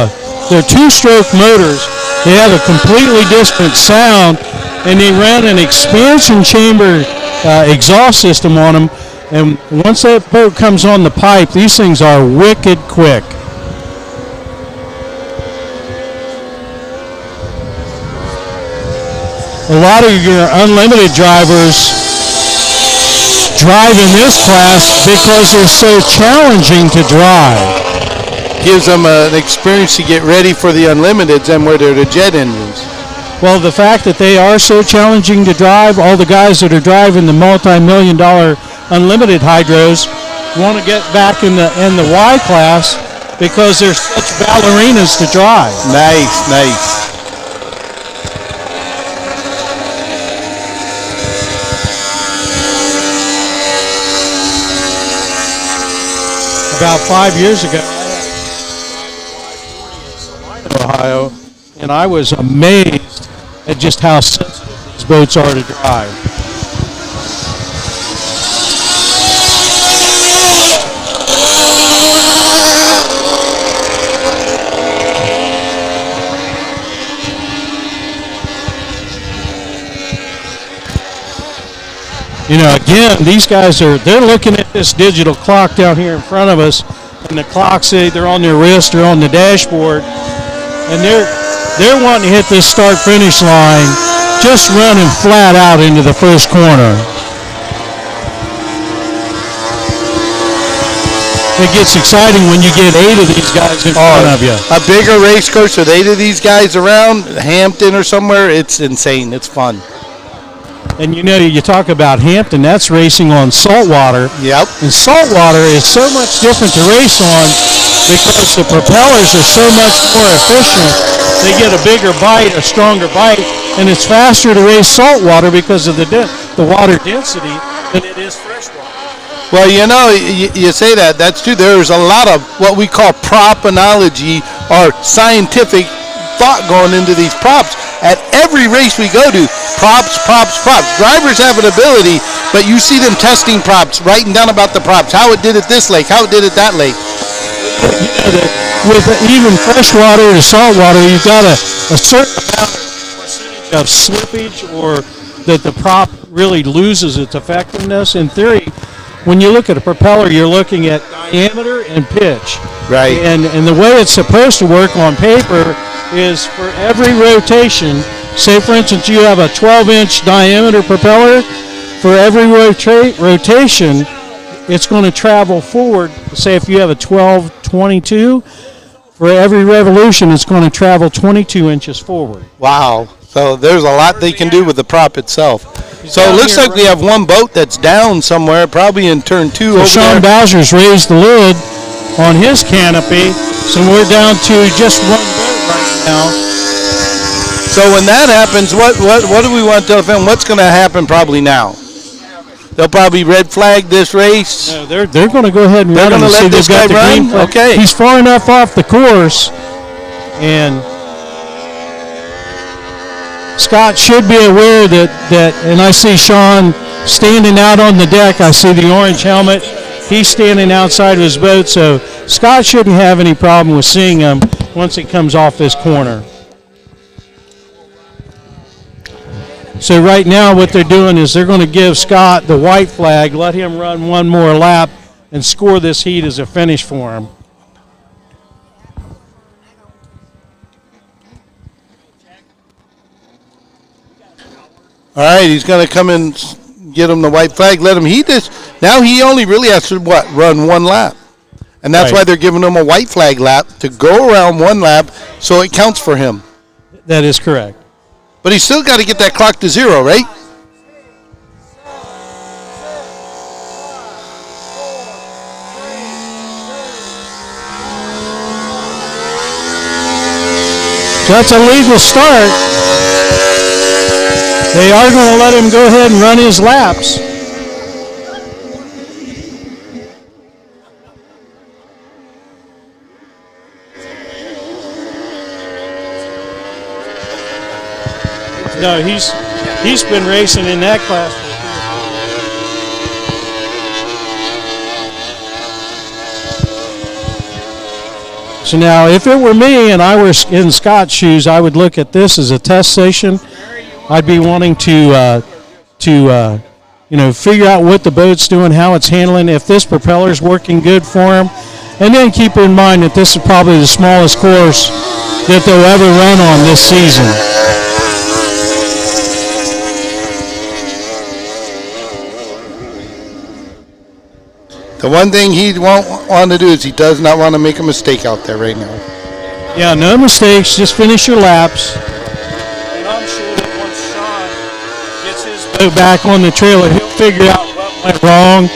[SPEAKER 6] they're 2-stroke motors. They have a completely different sound, and they run an expansion chamber exhaust system on them. And once that boat comes on the pipe, these things are wicked quick. A lot of your unlimited drivers drive in this class because they're so challenging to drive.
[SPEAKER 9] Gives them an experience to get ready for the Unlimiteds and where they're the jet engines.
[SPEAKER 6] Well, the fact that they are so challenging to drive, all the guys that are driving the multi-million-dollar unlimited hydros want to get back in the Y class because they're such ballerinas to drive.
[SPEAKER 9] Nice.
[SPEAKER 6] About 5 years ago, I had Ohio, and I was amazed at just how sensitive these boats are to drive. You know, again, these guys they're looking at this digital clock down here in front of us, and the clock's either on their wrist or on the dashboard, and they're wanting to hit this start-finish line just running flat out into the first corner. It gets exciting when you get 8 of these guys in front of you.
[SPEAKER 9] A bigger race course with 8 of these guys around, Hampton or somewhere, it's insane. It's fun.
[SPEAKER 6] And you know, you talk about Hampton, that's racing on saltwater.
[SPEAKER 9] Yep.
[SPEAKER 6] And saltwater is so much different to race on because the propellers are so much more efficient. They get a bigger bite, a stronger bite, and it's faster to race saltwater because of the water density than it is freshwater.
[SPEAKER 9] Well, you know, you say that. That's true. There's a lot of what we call proponology or scientific thought going into these props. At every race we go to, props. Drivers have an ability, but you see them testing props, writing down about the props, how it did at this lake, how it did at that lake.
[SPEAKER 6] With even freshwater to saltwater, you've got a certain amount of slippage or that the prop really loses its effectiveness. In theory, when you look at a propeller, you're looking at diameter and pitch.
[SPEAKER 9] Right.
[SPEAKER 6] And the way it's supposed to work on paper is for every rotation, say for instance you have a 12-inch diameter propeller, for every rotation it's going to travel forward. Say if you have a 12-22, for every revolution it's going to travel 22 inches forward.
[SPEAKER 9] Wow. So there's a lot they can do with the prop itself. So it looks like we have one boat that's down somewhere, probably in turn 2 over
[SPEAKER 6] Sean
[SPEAKER 9] there.
[SPEAKER 6] Bowser's raised the lid on his canopy, so we're down to just one boat right now.
[SPEAKER 9] So when that happens, what do we want to tell them? What's going to happen probably now? They'll probably red flag this race.
[SPEAKER 6] No, they're going to go ahead and
[SPEAKER 9] they're
[SPEAKER 6] run him.
[SPEAKER 9] going to let this guy run? Okay.
[SPEAKER 6] He's far enough off the course, and Scott should be aware that, and I see Sean standing out on the deck. I see the orange helmet. He's standing outside of his boat, so Scott shouldn't have any problem with seeing him once he comes off this corner. So right now what they're doing is they're going to give Scott the white flag, let him run one more lap, and score this heat as a finish for him.
[SPEAKER 9] All right, he's going to come and get him the white flag. Let him heat this. Now he only really has to, run one lap. And that's why they're giving him a white flag lap, to go around one lap so it counts for him.
[SPEAKER 6] That is correct.
[SPEAKER 9] But he's still got to get that clock to 0, right?
[SPEAKER 6] So that's a legal start. They are going to let him go ahead and run his laps. No, he's been racing in that class. So now, if it were me and I were in Scott's shoes, I would look at this as a test station. I'd be wanting to figure out what the boat's doing, how it's handling, if this propeller's working good for him, and then keep in mind that this is probably the smallest course that they'll ever run on this season.
[SPEAKER 9] The one thing he won't want to do is he does not want to make a mistake out there right now.
[SPEAKER 6] Yeah, no mistakes. Just finish your laps. And I'm sure that once Sean gets his boat back on the trailer, he'll figure out what went wrong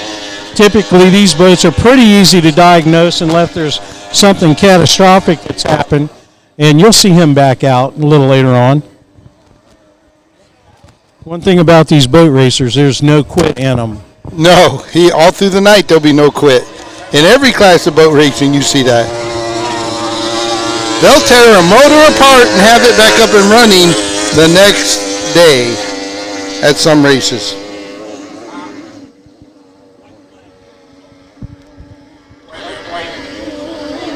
[SPEAKER 6] typically these boats are pretty easy to diagnose unless there's something catastrophic that's happened. And you'll see him back out a little later on. One thing about these boat racers, there's no quit in them.
[SPEAKER 9] No, all through the night there'll be no quit. In every class of boat racing, you see that. They'll tear a motor apart and have it back up and running the next day at some races.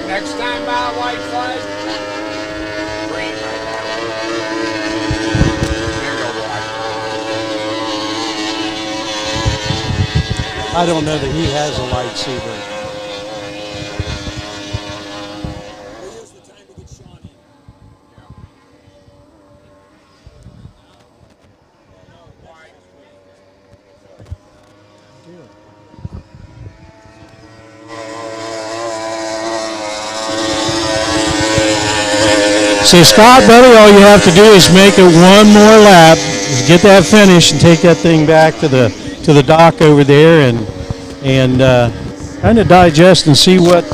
[SPEAKER 8] Next time by a white flag. Green right now.
[SPEAKER 6] I don't know that he has a light seabird. So Scott, buddy, all you have to do is make it one more lap, get that finish, and take that thing back to the dock over there, and kind of digest and see what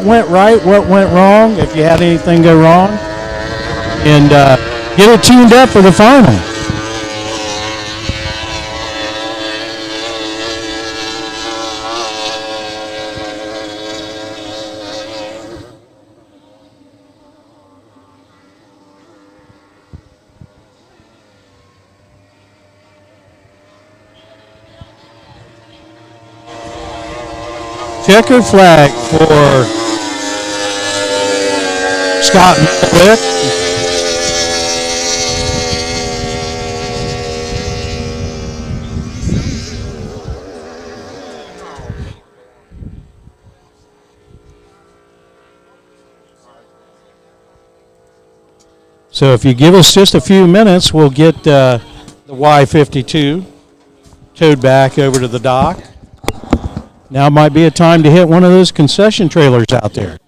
[SPEAKER 6] went right, what went wrong, if you had anything go wrong, and get it tuned up for the final. Checkered flag for Scott Wick. So if you give us just a few minutes, we'll get the Y-52 towed back over to the dock. Now might be a time to hit one of those concession trailers out there.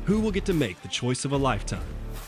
[SPEAKER 4] Who will get to make the choice of a lifetime?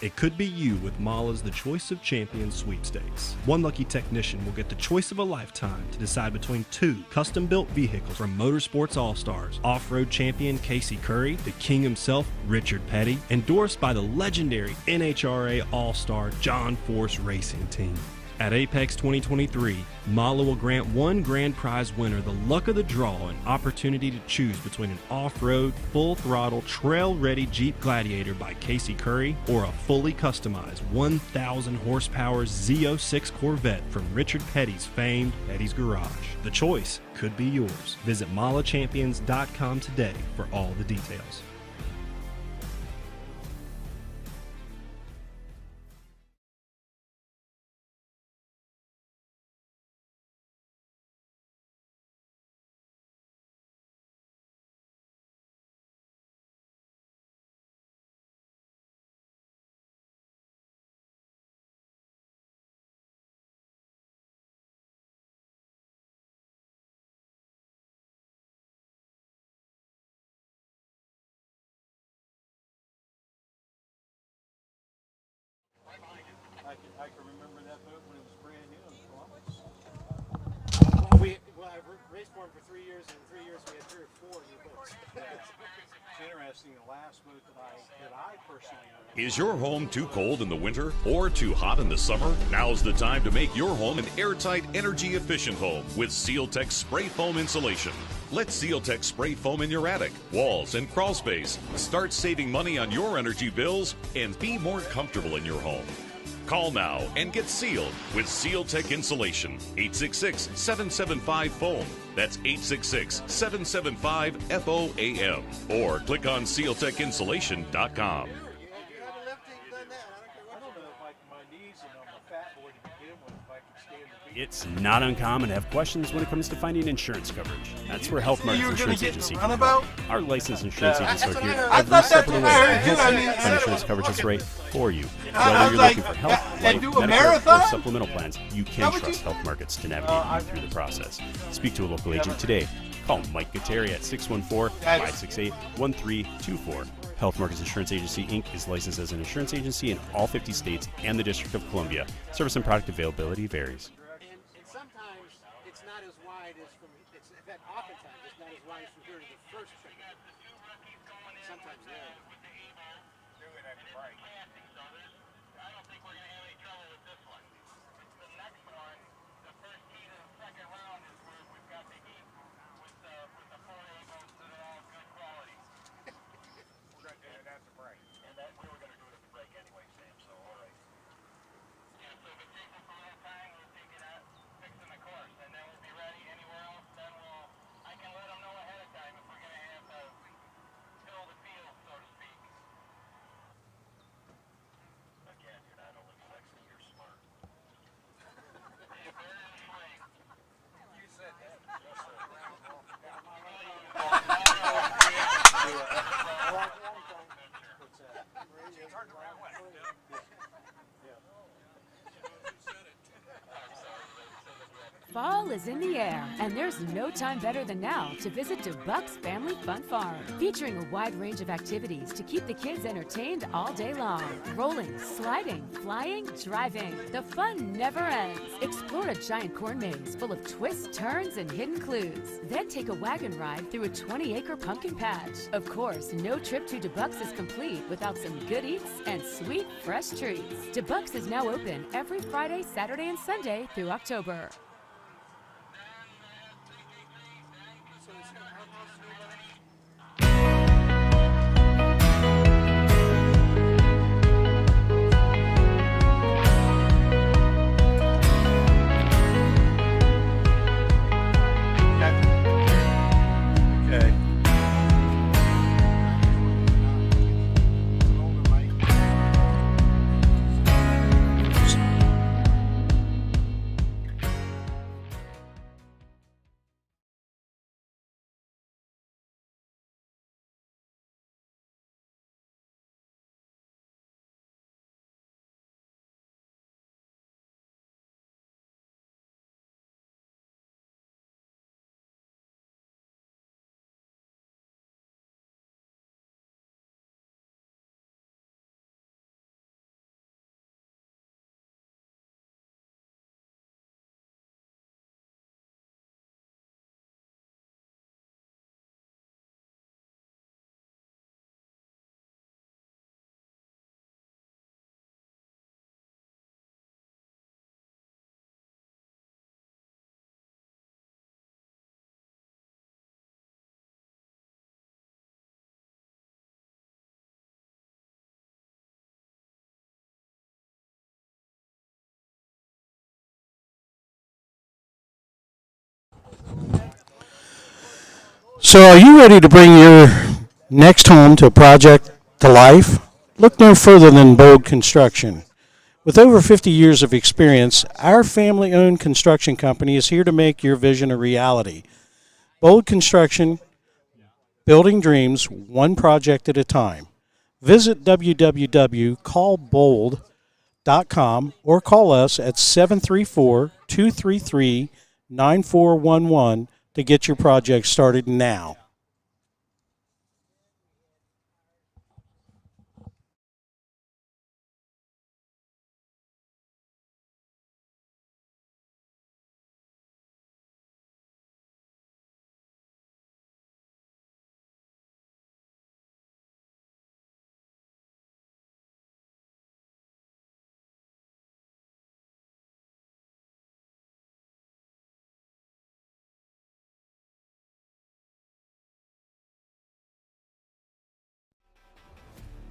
[SPEAKER 4] It could be you with Mala's The Choice of Champions sweepstakes. One lucky technician will get the choice of a lifetime to decide between two custom-built vehicles from Motorsports All-Stars. Off-road champion Casey Curry, the king himself, Richard Petty, endorsed by the legendary NHRA All-Star John Force Racing Team. At Apex 2023, Mala will grant one grand prize winner the luck of the draw and opportunity to choose between an off-road, full-throttle, trail-ready Jeep Gladiator by Casey Curry or a fully customized 1,000 horsepower Z06 Corvette from Richard Petty's famed Petty's Garage. The choice could be yours. Visit malachampions.com today for all the details.
[SPEAKER 6] I can remember that boat when it was brand new in Columbus. I raced for him for 3 years, and in 3 years we had 3 or 4 new boats. It's interesting, the last boat that I personally owned.
[SPEAKER 5] Is your home too cold in the winter or too hot in the summer? Now's the time to make your home an airtight, energy-efficient home with SealTech spray foam insulation. Let SealTech spray foam in your attic, walls, and crawl space. Start saving money on your energy bills and be more comfortable in your home. Call now and get sealed with SealTech Insulation. 866-775-FOAM. That's 866-775-FOAM. Or click on SealTechInsulation.com.
[SPEAKER 6] I don't know if my knees and
[SPEAKER 3] It's not uncommon to have questions when it comes to finding insurance coverage. That's where Health Markets Insurance Agency can help. Our licensed insurance agents are here every step of the way to help you find insurance coverage that's right for you. Whether you're looking for health, life, Medicare, or supplemental plans, you can trust Health Markets to navigate you through the process. Speak to a local agent today. Call Mike Gutteri at 614-568-1324. Health Markets Insurance Agency, Inc. is licensed as an insurance agency in all 50 states and the District of Columbia. Service and product availability varies.
[SPEAKER 7] And sometimes it's not as wide as from, oftentimes it's not as wide as from here to the first chicken. Sometimes there.
[SPEAKER 2] Fall is in the air, and there's no time better than now to visit DeBuck's Family Fun Farm, featuring a wide range of activities to keep the kids entertained all day long. Rolling, sliding, flying, driving. The fun never ends. Explore a giant corn maze full of twists, turns, and hidden clues. Then take a wagon ride through a 20-acre pumpkin patch. Of course, no trip to DeBuck's is complete without some good eats and sweet, fresh treats. DeBuck's is now open every Friday, Saturday, and Sunday through October.
[SPEAKER 6] So are you ready to bring your next home to a project to life? Look no further than Bold Construction. With over 50 years of experience, our family-owned construction company is here to make your vision a reality. Bold Construction, building dreams one project at a time. Visit www.callbold.com or call us at 734-233-9411 to get your project started now.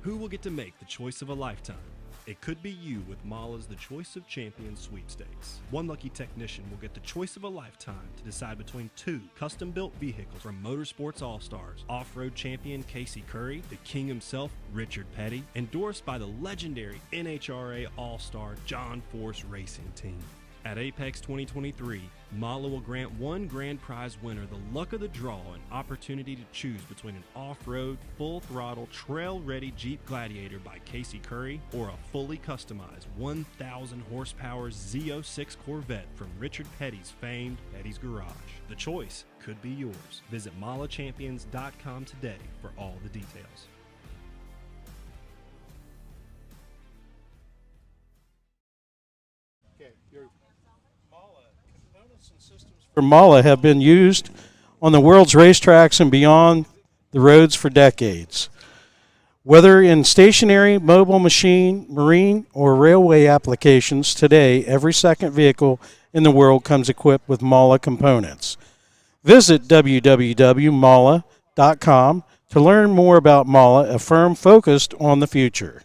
[SPEAKER 4] Who will get to make the choice of a lifetime? It could be you with Mala's The Choice of Champions sweepstakes. One lucky technician will get the choice of a lifetime to decide between 2 custom-built vehicles from Motorsports All-Stars, off-road champion Casey Curry, the king himself, Richard Petty, endorsed by the legendary NHRA All-Star John Force Racing Team. At Apex 2023, Mala will grant one grand prize winner the luck of the draw and opportunity to choose between an off-road, full-throttle, trail-ready Jeep Gladiator by Casey Curry or a fully customized 1,000-horsepower Z06 Corvette from Richard Petty's famed Petty's Garage. The choice could be yours. Visit malachampions.com today for all the details.
[SPEAKER 6] For Mala have been used on the world's racetracks and beyond the roads for decades. Whether in stationary, mobile machine, marine, or railway applications, today every second vehicle in the world comes equipped with Mala components. Visit www.mala.com to learn more about Mala, a firm focused on the future.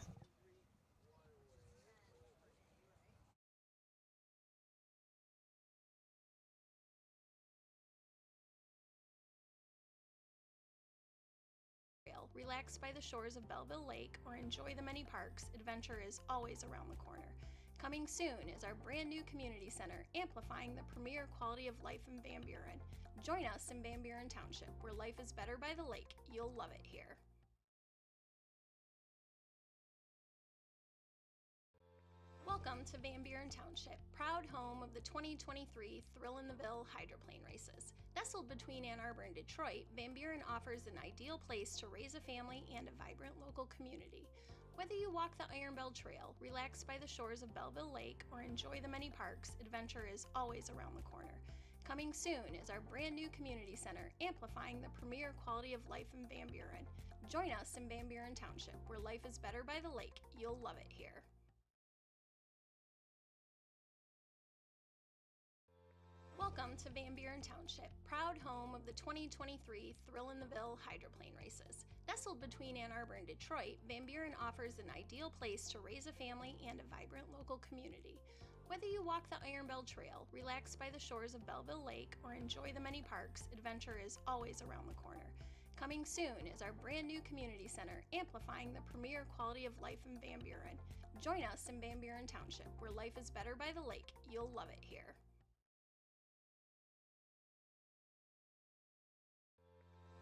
[SPEAKER 1] Relax by the shores of Belleville Lake or enjoy the many parks, adventure is always around the corner. Coming soon is our brand new community center, amplifying the premier quality of life in Van Buren. Join us in Van Buren Township, where life is better by the lake. You'll love it here. Welcome to Van Buren Township, proud home of the 2023 Thrill-in-the-Ville hydroplane races. Nestled between Ann Arbor and Detroit, Van Buren offers an ideal place to raise a family and a vibrant local community. Whether you walk the Iron Bell Trail, relax by the shores of Belleville Lake, or enjoy the many parks, adventure is always around the corner. Coming soon is our brand new community center, amplifying the premier quality of life in Van Buren. Join us in Van Buren Township, where life is better by the lake. You'll love it here. Welcome to Van Buren Township, proud home of the 2023 Thrill-in-the-Ville hydroplane races. Nestled between Ann Arbor and Detroit, Van Buren offers an ideal place to raise a family and a vibrant local community. Whether you walk the Iron Bell Trail, relax by the shores of Belleville Lake, or enjoy the many parks, adventure is always around the corner. Coming soon is our brand new community center, amplifying the premier quality of life in Van Buren. Join us in Van Buren Township, where life is better by the lake. You'll love it here.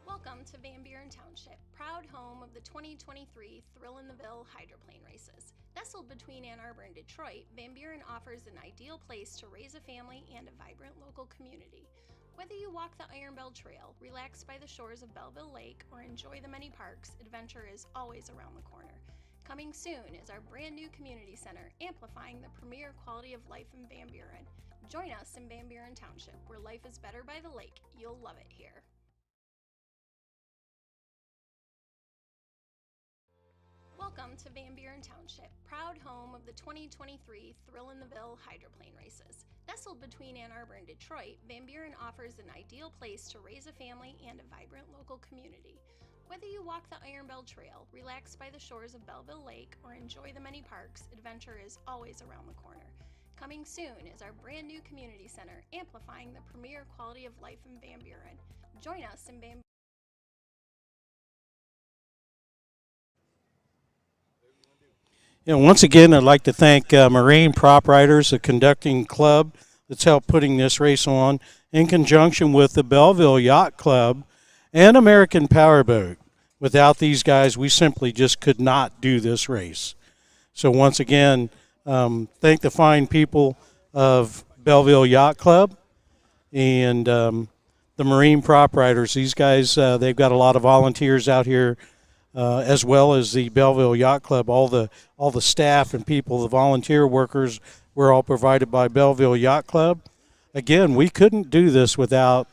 [SPEAKER 1] Welcome to Van Buren Township, proud home of the 2023 Thrill-in-the-Ville hydroplane races. Nestled between Ann Arbor and Detroit, Van Buren offers an ideal place to raise a family and a vibrant local community. Whether you walk the Iron Bell Trail, relax by the shores of Belleville Lake, or enjoy the many parks, adventure is always around the corner. Coming soon is our brand new community center, amplifying the premier quality of life in Van Buren. Join us in Van Buren Township, where life is better by the lake. You'll love it here. Welcome to Van Buren Township, proud home of the 2023 Thrill-in-the-Ville hydroplane races. Nestled between Ann Arbor and Detroit, Van Buren offers an ideal place to raise a family and a vibrant local community. Whether you walk the Iron Bell Trail, relax by the shores of Belleville Lake, or enjoy the many parks, adventure is always around the corner. Coming soon is our brand new community center, amplifying the premier quality of life in Van Buren. Join us in Van Buren.
[SPEAKER 6] Once again, I'd like to thank Marine Prop Riders, a conducting club that's helped putting this race on, in conjunction with the Belleville Yacht Club and American Powerboat. Without these guys, we simply just could not do this race. So once again, thank the fine people of Belleville Yacht Club and the Marine Prop Riders. These guys, they've got a lot of volunteers out here, as well as the Belleville Yacht Club. All the staff and people, the volunteer workers, were all provided by Belleville Yacht Club. Again, we couldn't do this without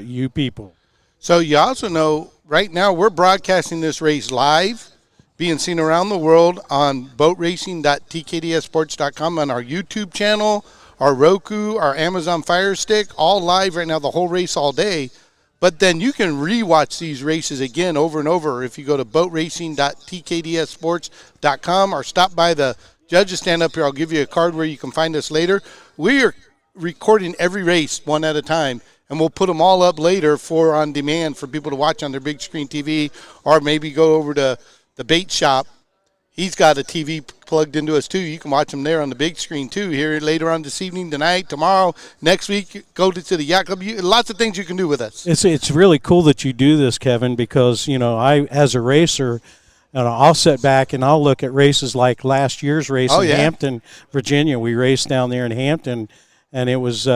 [SPEAKER 6] you people.
[SPEAKER 9] So you also know right now we're broadcasting this race live, being seen around the world on boatracing.tkdssports.com, on our YouTube channel, our Roku, our Amazon Fire Stick, all live right now, the whole race all day. But then you can rewatch these races again over and over if you go to boatracing.tkdssports.com or stop by the judges stand up here. I'll give you a card where you can find us later. We are recording every race one at a time, and we'll put them all up later for on demand for people to watch on their big screen TV, or maybe go over to the bait shop. He's got a TV plugged into us too. You can watch them there on the big screen too here later on this evening, tonight, tomorrow, next week. Go to the Yacht Club. Lots of things you can do with us.
[SPEAKER 6] It's really cool that you do this, Kevin, because, I, as a racer, I'll sit back and I'll look at races like last year's race in Hampton, Virginia. We raced down there in Hampton, and it was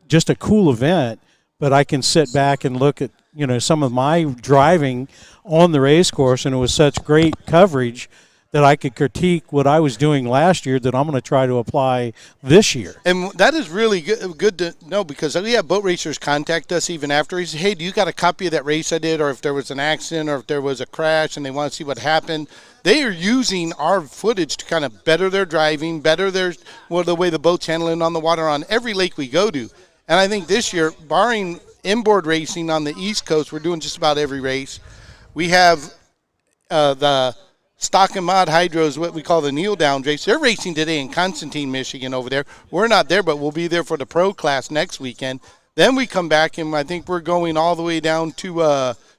[SPEAKER 6] just a cool event. But I can sit back and look at, some of my driving on the race course, and it was such great coverage that I could critique what I was doing last year that I'm going to try to apply this year.
[SPEAKER 9] And that is really good to know, because we have boat racers contact us even after. He says, hey, do you got a copy of that race I did, or if there was an accident, or if there was a crash and they want to see what happened. They are using our footage to kind of better their driving, better the way the boat's handling on the water on every lake we go to. And I think this year, barring inboard racing on the East Coast, we're doing just about every race. We have the Stock and Mod Hydros, what we call the kneel down race. They're racing today in Constantine, Michigan over there. We're not there, but we'll be there for the pro class next weekend. Then we come back, and I think we're going all the way down to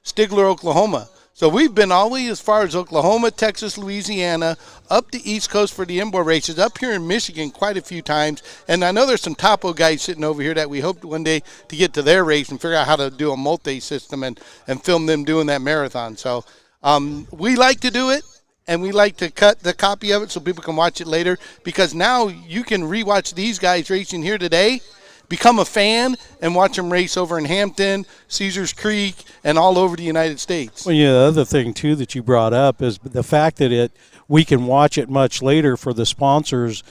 [SPEAKER 9] Stigler, Oklahoma. So we've been all the way as far as Oklahoma, Texas, Louisiana, up the East Coast for the inboard races, up here in Michigan quite a few times. And I know there's some topo guys sitting over here that we hope one day to get to their race and figure out how to do a multi-system and film them doing that marathon. So we like to do it, and we like to cut the copy of it so people can watch it later, because now you can rewatch these guys racing here today, become a fan, and watch them race over in Hampton, Caesars Creek, and all over the United States.
[SPEAKER 6] Well, the other thing, too, that you brought up is the fact that we can watch it much later for the sponsors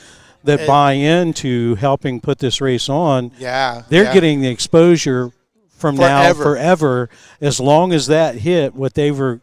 [SPEAKER 6] that buy into helping put this race on. They're getting the exposure from now forever, as long as that hit what they were,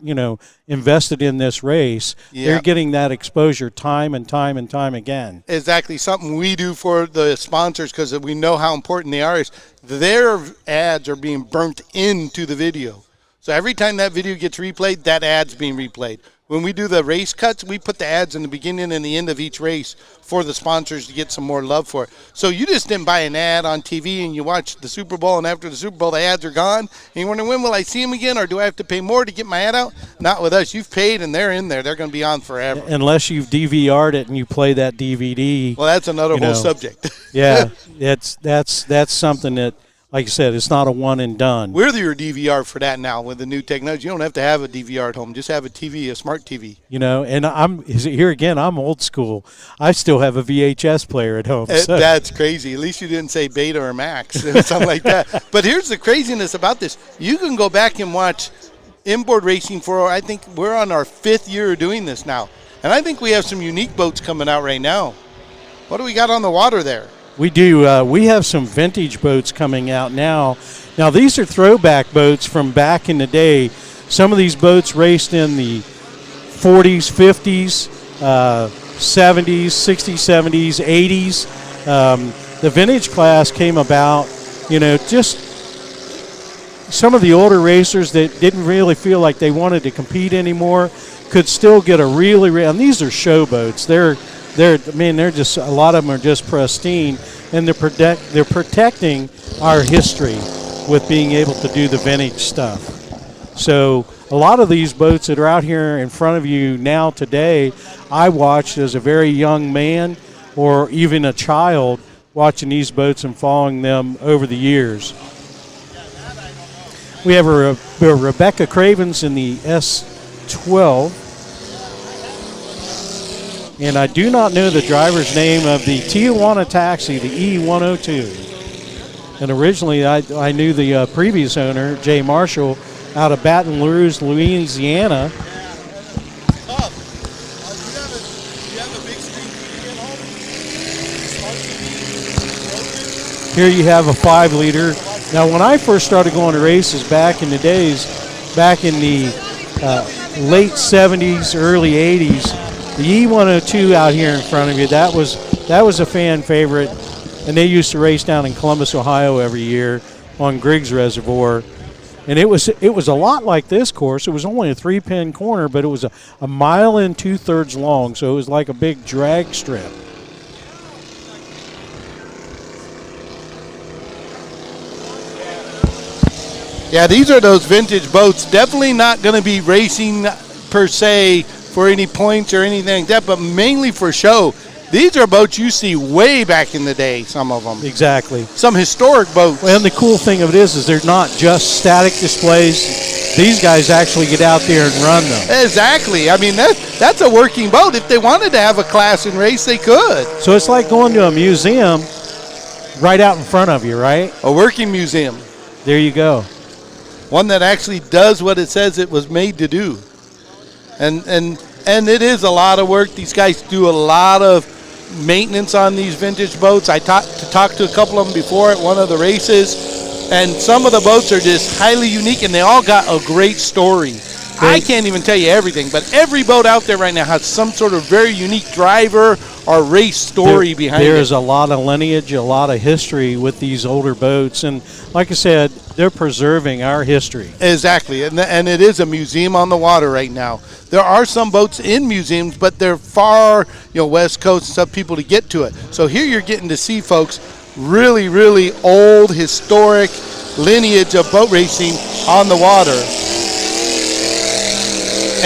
[SPEAKER 6] invested in this race. They're getting that exposure time and time and time again.
[SPEAKER 9] Exactly. Something we do for the sponsors, because we know how important they are, is their ads are being burnt into the video. So every time that video gets replayed, that ad's being replayed. When we do the race cuts, we put the ads in the beginning and the end of each race for the sponsors to get some more love for it. So you just didn't buy an ad on TV and you watch the Super Bowl, and after the Super Bowl, the ads are gone. And you wonder, when will I see them again, or do I have to pay more to get my ad out? Not with us. You've paid, and they're in there. They're going to be on forever.
[SPEAKER 6] Unless you've DVR'd it and you play that DVD.
[SPEAKER 9] Well, that's another whole subject.
[SPEAKER 6] That's something that, like I said, it's not a one and done.
[SPEAKER 9] We're your DVR for that now with the new technology. You don't have to have a DVR at home. Just have a TV, a smart TV.
[SPEAKER 6] And I'm old school. I still have a VHS player at home. So.
[SPEAKER 9] That's crazy. At least you didn't say Beta or Max or something like that. But here's the craziness about this. You can go back and watch inboard racing for, I think we're on our 5th year of doing this now. And I think we have some unique boats coming out right now. What do we got on the water there?
[SPEAKER 6] We do. We have some vintage boats coming out now. Now, these are throwback boats from back in the day. Some of these boats raced in the 40s, 50s, 70s, 60s, 70s, 80s. The vintage class came about, just some of the older racers that didn't really feel like they wanted to compete anymore could still get a and these are show boats. They're just, a lot of them are just pristine, and they're protecting our history with being able to do the vintage stuff. So a lot of these boats that are out here in front of you now today, I watched as a very young man or even a child watching these boats and following them over the years. We have a Rebecca Cravens in the S12. And I do not know the driver's name of the Tijuana Taxi, the E102. And originally I knew the previous owner, Jay Marshall, out of Baton Rouge, Louisiana.
[SPEAKER 9] Do you have a big screen TV at home?
[SPEAKER 6] Here you have a 5-liter. Now, when I first started going to races back in the days, back in the late 70s, early 80s, the E102 out here in front of you, that was a fan favorite, and they used to race down in Columbus, Ohio every year. on Griggs Reservoir. And it was a lot like this course. It was only a 3-pin corner, but it was a mile and 2/3 long, so it was like a big drag strip.
[SPEAKER 9] Yeah, these are those vintage boats. Definitely not going to be racing per se for any points or anything like that, but mainly for show. These are boats you see way back in the day, some of them.
[SPEAKER 6] Exactly.
[SPEAKER 9] Some historic boats.
[SPEAKER 6] Well, and the cool thing of it is they're not just static displays. These guys actually get out there and run them.
[SPEAKER 9] Exactly. I mean, that's a working boat. If they wanted to have a class and race, they could.
[SPEAKER 6] So it's like going to a museum right out in front of you, right?
[SPEAKER 9] A working museum.
[SPEAKER 6] There you go.
[SPEAKER 9] One that actually does what it says it was made to do. And it is a lot of work. These guys do a lot of maintenance on these vintage boats. I talked to a couple of them before at one of the races, and some of the boats are just highly unique, and they all got a great story. I can't even tell you everything, but every boat out there right now has some sort of very unique driver or race story behind it.
[SPEAKER 6] There's a lot of lineage, a lot of history with these older boats, and like I said, they're preserving our history.
[SPEAKER 9] Exactly, and it is a museum on the water right now. There are some boats in museums, but they're far, West Coast and stuff, people to get to it. So here you're getting to see, folks, really, really old, historic lineage of boat racing on the water.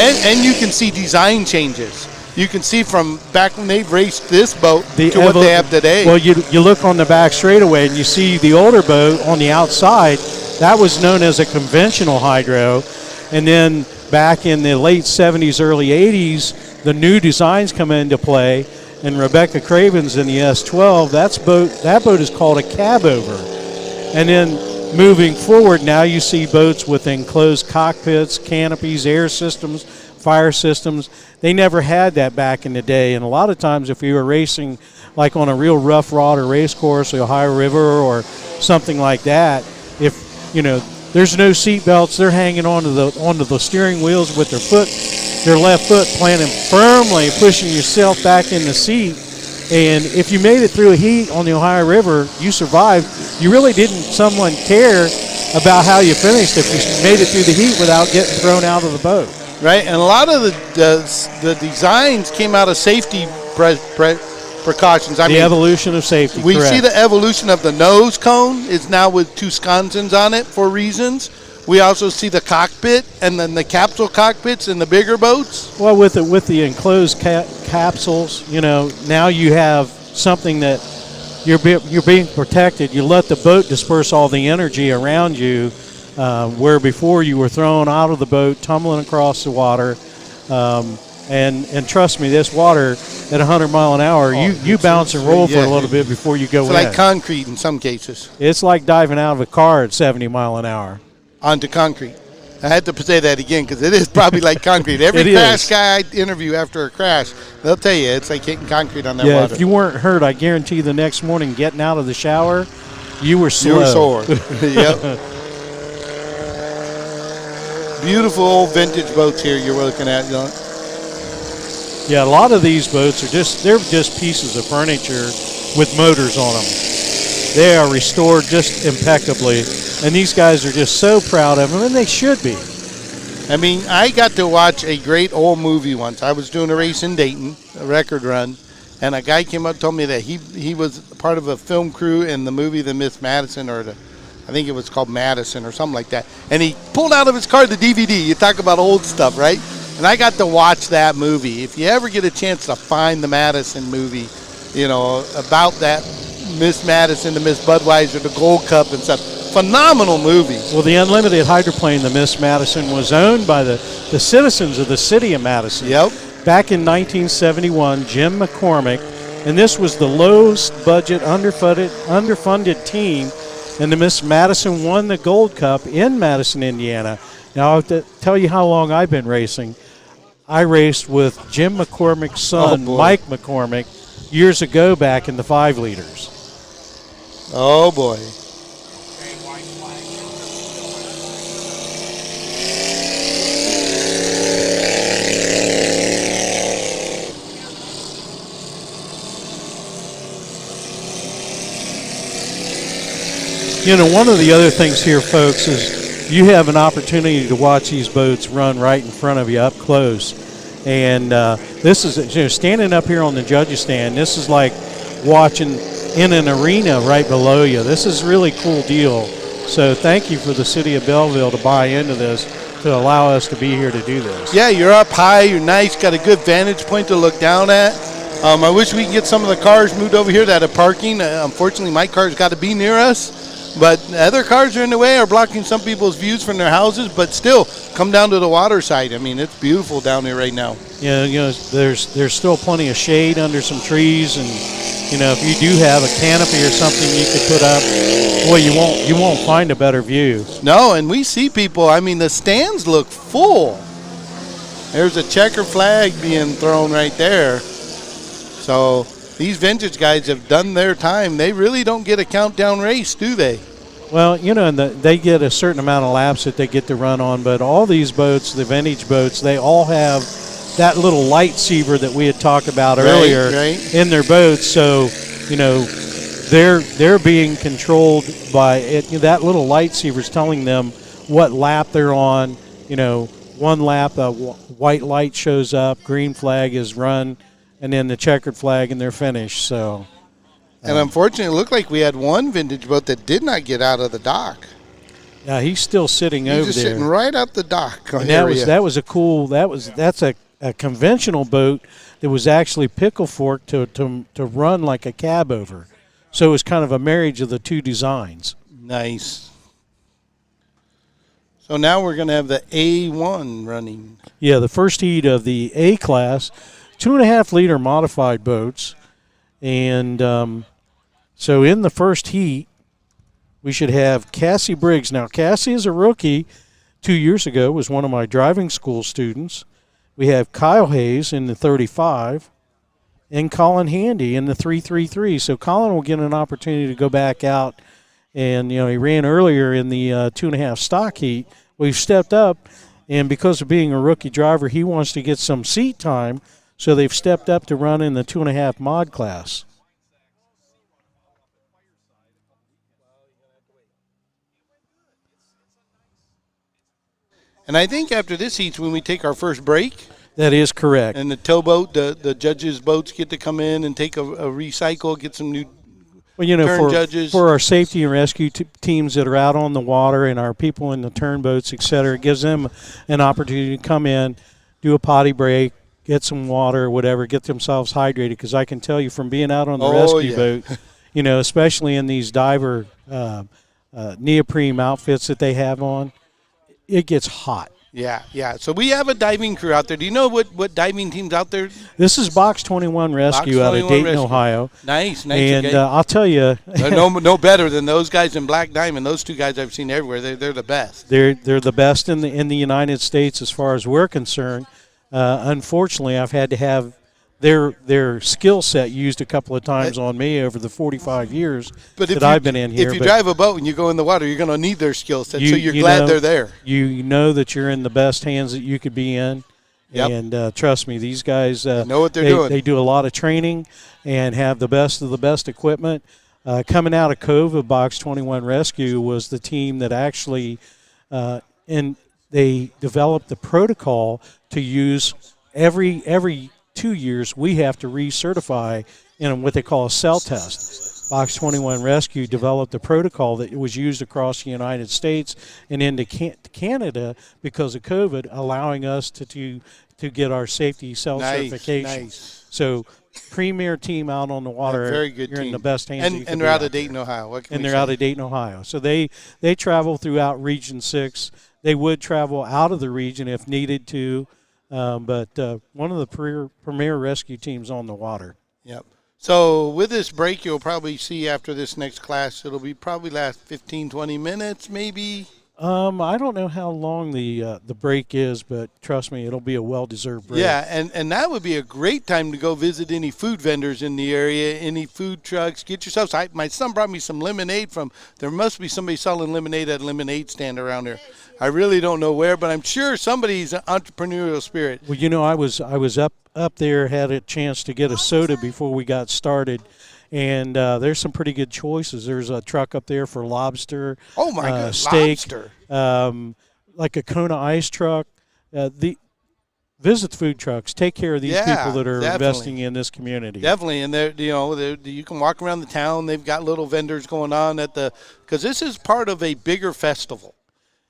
[SPEAKER 9] And you can see design changes. You can see from back when they've raced this boat to what they have today.
[SPEAKER 6] Well, you look on the back straightaway and you see the older boat on the outside. That was known as a conventional hydro. And then back in the late 70s, early 80s, the new designs come into play. And Rebecca Craven's in the S12. That boat is called a cab over. And then moving forward, now you see boats with enclosed cockpits, canopies, air systems, fire systems. They never had that back in the day. And a lot of times if you were racing like on a real rough water race course, the Ohio River or something like that, if, there's no seat belts, they're hanging onto the steering wheels with their left foot planted firmly, pushing yourself back in the seat. And if you made it through a heat on the Ohio River, you survived. You really didn't someone care about how you finished if you made it through the heat without getting thrown out of the boat.
[SPEAKER 9] Right, and a lot of the designs came out of safety precautions.
[SPEAKER 6] The evolution of safety,
[SPEAKER 9] We
[SPEAKER 6] correct.
[SPEAKER 9] see the evolution of the nose cone is now with two sconces on it for reasons. We also see the cockpit and then the capsule cockpits in the bigger boats.
[SPEAKER 6] Well, with the enclosed capsules, now you have something that you're being protected. You let the boat disperse all the energy around you, where before you were thrown out of the boat, tumbling across the water. And trust me, this water at 100 mile an hour, you bounce and roll for a little bit before you go in.
[SPEAKER 9] It's like concrete in some cases.
[SPEAKER 6] It's like diving out of a car at 70 mile an hour.
[SPEAKER 9] Onto concrete. I had to say that again because it is probably like concrete. Every crash guy I interview after a crash, they'll tell you it's like hitting concrete on that water.
[SPEAKER 6] Yeah, if you weren't hurt, I guarantee the next morning getting out of the shower, you were slow.
[SPEAKER 9] You were sore. Yep. Beautiful old vintage boats here you're looking at, John.
[SPEAKER 6] Yeah, a lot of these boats they're just pieces of furniture with motors on them. They are restored just impeccably, and these guys are just so proud of them, and they should be.
[SPEAKER 9] I mean, I got to watch a great old movie once. I was doing a race in Dayton, a record run, and a guy came up and told me that he was part of a film crew in the movie The Miss Madison, I think it was called Madison or something like that. And he pulled out of his car the DVD. You talk about old stuff, right? And I got to watch that movie. If you ever get a chance to find the Madison movie, about that Miss Madison, the Miss Budweiser, the Gold Cup and stuff. Phenomenal movie.
[SPEAKER 6] Well, the unlimited hydroplane, the Miss Madison, was owned by the citizens of the city of Madison.
[SPEAKER 9] Yep.
[SPEAKER 6] Back in 1971, Jim McCormick, and this was the lowest budget, underfunded team, and the Miss Madison won the Gold Cup in Madison, Indiana. Now, I have to tell you how long I've been racing. I raced with Jim McCormick's son, Mike McCormick, years ago back in the 5 liters.
[SPEAKER 9] Oh, boy.
[SPEAKER 6] One of the other things here, folks, is you have an opportunity to watch these boats run right in front of you up close. And this is, standing up here on the judges stand, this is like watching in an arena right below you. This is a really cool deal. So thank you for the city of Belleville to buy into this, to allow us to be here to do this.
[SPEAKER 9] Yeah, you're up high, you're nice, got a good vantage point to look down at. I wish we could get some of the cars moved over here that are parking. Unfortunately, my car's got to be near us. But other cars are in the way, are blocking some people's views from their houses. But still, come down to the water side. I mean, it's beautiful down here right now.
[SPEAKER 6] Yeah, there's still plenty of shade under some trees, and if you do have a canopy or something you could put up, boy, you won't find a better view.
[SPEAKER 9] No, and we see people. I mean, the stands look full. There's a checker flag being thrown right there. So these vintage guys have done their time. They really don't get a countdown race, do they?
[SPEAKER 6] Well, and they get a certain amount of laps that they get to run on, but all these boats, the vintage boats, they all have that little lightsaber that we had talked about earlier in their boats. So, they're being controlled by it. That little lightsaber is telling them what lap they're on. One lap, a white light shows up, green flag is run, and then the checkered flag, and they're finished. So,
[SPEAKER 9] and unfortunately, it looked like we had one vintage boat that did not get out of the dock.
[SPEAKER 6] Yeah, he's still sitting over there.
[SPEAKER 9] He's just sitting right out the dock.
[SPEAKER 6] And that's a conventional boat that was actually pickle forked to run like a cab over. So it was kind of a marriage of the two designs.
[SPEAKER 9] Nice. So now we're going to have the A1 running.
[SPEAKER 6] Yeah, the first heat of the A class. 2.5 liter modified boats. And so in the first heat, we should have Cassie Briggs. Now, Cassie is a rookie. 2 years ago was one of my driving school students. We have Kyle Hayes in the 35 and Colin Handy in the 333. So Colin will get an opportunity to go back out. And, he ran earlier in the 2.5 stock heat. We've stepped up, and because of being a rookie driver, he wants to get some seat time. So they've stepped up to run in the 2.5 mod class.
[SPEAKER 9] And I think after this heat's when we take our first break.
[SPEAKER 6] That is correct.
[SPEAKER 9] And the towboat, the judges' boats get to come in and take a recycle, get some new turn judges.
[SPEAKER 6] For our safety and rescue teams that are out on the water and our people in the turn boats, et cetera, it gives them an opportunity to come in, do a potty break, get some water or whatever, get themselves hydrated. Because I can tell you from being out on the rescue boat, especially in these diver neoprene outfits that they have on, it gets hot.
[SPEAKER 9] Yeah. So we have a diving crew out there. Do you know what diving team's out there?
[SPEAKER 6] This is Box 21 Rescue out of Dayton, Ohio.
[SPEAKER 9] Nice.
[SPEAKER 6] And
[SPEAKER 9] okay.
[SPEAKER 6] I'll tell you.
[SPEAKER 9] no better than those guys in Black Diamond. Those two guys I've seen everywhere. They're the best.
[SPEAKER 6] They're the best in the United States as far as we're concerned. Unfortunately, I've had to have their skill set used a couple of times on me over the 45 years that I've been in here.
[SPEAKER 9] If you drive a boat and you go in the water, you're going to need their skill set, so you're glad they're there.
[SPEAKER 6] You know that you're in the best hands that you could be in.
[SPEAKER 9] Yep.
[SPEAKER 6] And trust me, these guys
[SPEAKER 9] know what they're doing.
[SPEAKER 6] They do a lot of training and have the best of the best equipment. Coming out of COVID, Box 21 Rescue was the team that actually they developed the protocol to use every 2 years, we have to recertify in what they call a cell test. Box 21 Rescue developed a protocol that was used across the United States and into Canada because of COVID, allowing us to get our safety cell certification.
[SPEAKER 9] Nice.
[SPEAKER 6] So, premier team out on the water.
[SPEAKER 9] Very good
[SPEAKER 6] You're
[SPEAKER 9] team.
[SPEAKER 6] in the best hands.
[SPEAKER 9] And they're out of Dayton, Ohio.
[SPEAKER 6] Out of Dayton, Ohio. So they travel throughout Region 6. They would travel out of the region if needed to. But one of the premier rescue teams on the water.
[SPEAKER 9] Yep. So with this break, you'll probably see after this next class, it'll be probably last 15, 20 minutes maybe.
[SPEAKER 6] I don't know how long the break is, but trust me, it'll be a well-deserved break.
[SPEAKER 9] Yeah, and that would be a great time to go visit any food vendors in the area, any food trucks. Get yourself. My son brought me some lemonade there must be somebody selling lemonade at a lemonade stand around here. I really don't know where, but I'm sure somebody's an entrepreneurial spirit.
[SPEAKER 6] Well, I was up there, had a chance to get a soda before we got started, And there's some pretty good choices. There's a truck up there for lobster.
[SPEAKER 9] Oh, my goodness,
[SPEAKER 6] steak,
[SPEAKER 9] lobster.
[SPEAKER 6] like a Kona ice truck. Visit the food trucks. Take care of these people that are investing in this community.
[SPEAKER 9] Definitely, and you can walk around the town. They've got little vendors going on because this is part of a bigger festival,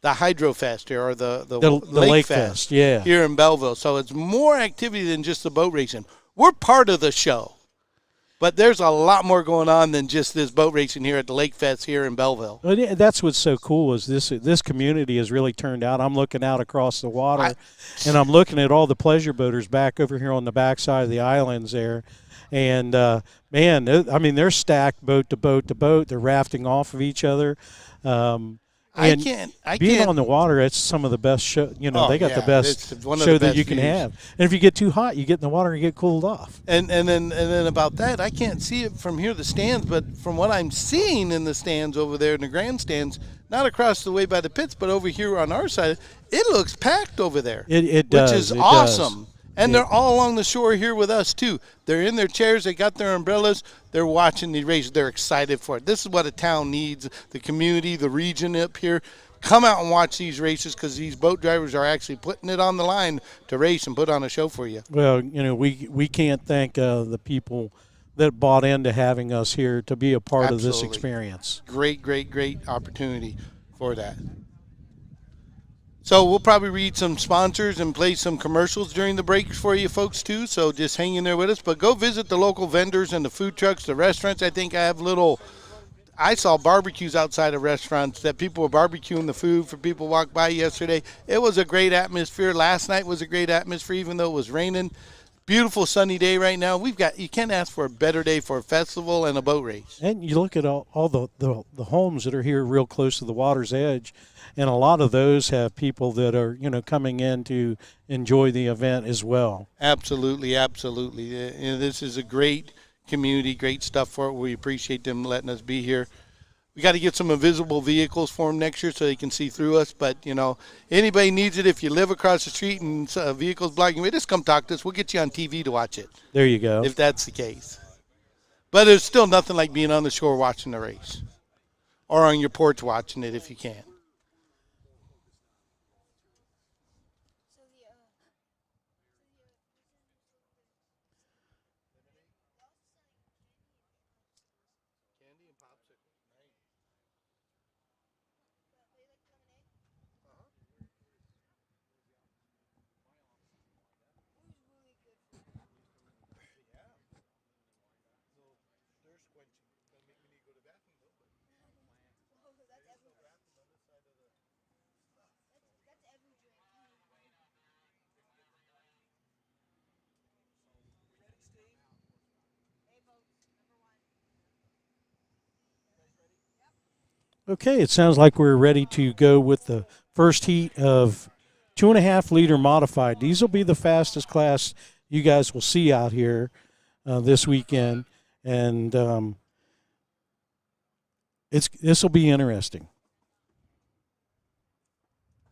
[SPEAKER 9] the Hydro Fest or the Lake Fest, here in Belleville. So it's more activity than just the boat racing. We're part of the show. But there's a lot more going on than just this boat racing here at the Lake Fest here in Belleville.
[SPEAKER 6] That's what's so cool is this community has really turned out. I'm looking out across the water, and I'm looking at all the pleasure boaters back over here on the backside of the islands there. And, man, they're stacked boat to boat to boat. They're rafting off of each other. Being on the water, it's some of the best show. They got the best show that you can have. And if you get too hot, you get in the water and you get cooled off.
[SPEAKER 9] And then about that, I can't see it from here, the stands, but from what I'm seeing in the stands over there in the grandstands, not across the way by the pits, but over here on our side, it looks packed over there.
[SPEAKER 6] It does.
[SPEAKER 9] Which is awesome. And they're all along the shore here with us, too. They're in their chairs. They got their umbrellas. They're watching the race. They're excited for it. This is what a town needs, the community, the region up here. Come out and watch these races because these boat drivers are actually putting it on the line to race and put on a show for you.
[SPEAKER 6] Well, we can't thank the people that bought into having us here to be a part of this experience.
[SPEAKER 9] Great, great, great opportunity for that. So we'll probably read some sponsors and play some commercials during the breaks for you folks too. So just hang in there with us. But go visit the local vendors and the food trucks, the restaurants. I think I saw barbecues outside of restaurants that people were barbecuing the food for people who walked by yesterday. It was a great atmosphere. Last night was a great atmosphere, even though it was raining. Beautiful sunny day right now. You can't ask for a better day for a festival and a boat race.
[SPEAKER 6] And you look at all the homes that are here real close to the water's edge. And a lot of those have people that are, coming in to enjoy the event as well.
[SPEAKER 9] Absolutely, absolutely. This is a great community, great stuff for it. We appreciate them letting us be here. We got to get some invisible vehicles for them next year so they can see through us. But, anybody needs it. If you live across the street and vehicles blocking you, just come talk to us. We'll get you on TV to watch it.
[SPEAKER 6] There you go.
[SPEAKER 9] If that's the case. But there's still nothing like being on the shore watching the race or on your porch watching it if you can.
[SPEAKER 6] Okay, it sounds like we're ready to go with the first heat of 2.5 liter modified. These will be the fastest class you guys will see out here this weekend, and this will be interesting.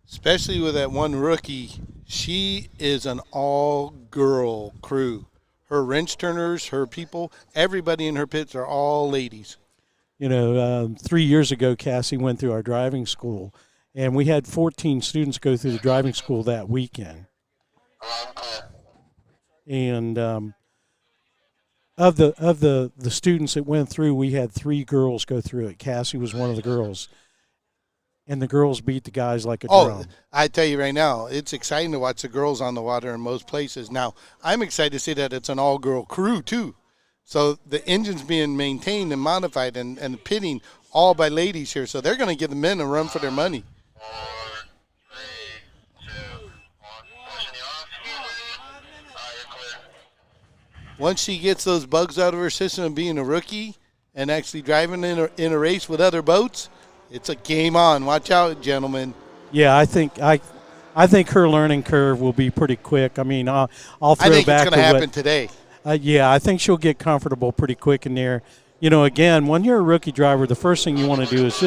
[SPEAKER 9] Especially with that one rookie, she is an all-girl crew. Her wrench turners, her people, everybody in her pits are all ladies.
[SPEAKER 6] 3 years ago, Cassie went through our driving school, and we had 14 students go through the driving school that weekend. And of the students that went through, we had 3 girls go through it. Cassie was one of the girls. And the girls beat the guys like a drum.
[SPEAKER 9] I tell you right now, it's exciting to watch the girls on the water in most places. Now, I'm excited to see that it's an all-girl crew, too. So the engine's being maintained and modified and pitting all by ladies here. So they're going to give the men a run for their money.
[SPEAKER 10] 4, 3, 2, 1. Pushing you off. You're clear.
[SPEAKER 9] Once she gets those bugs out of her system of being a rookie and actually driving in a race with other boats, it's a game on. Watch out, gentlemen.
[SPEAKER 6] Yeah, I think her learning curve will be pretty quick. I mean, I'll throw back to
[SPEAKER 9] I think it's going to happen today.
[SPEAKER 6] Yeah, I think she'll get comfortable pretty quick in there. Again, when you're a rookie driver, the first thing you want to do is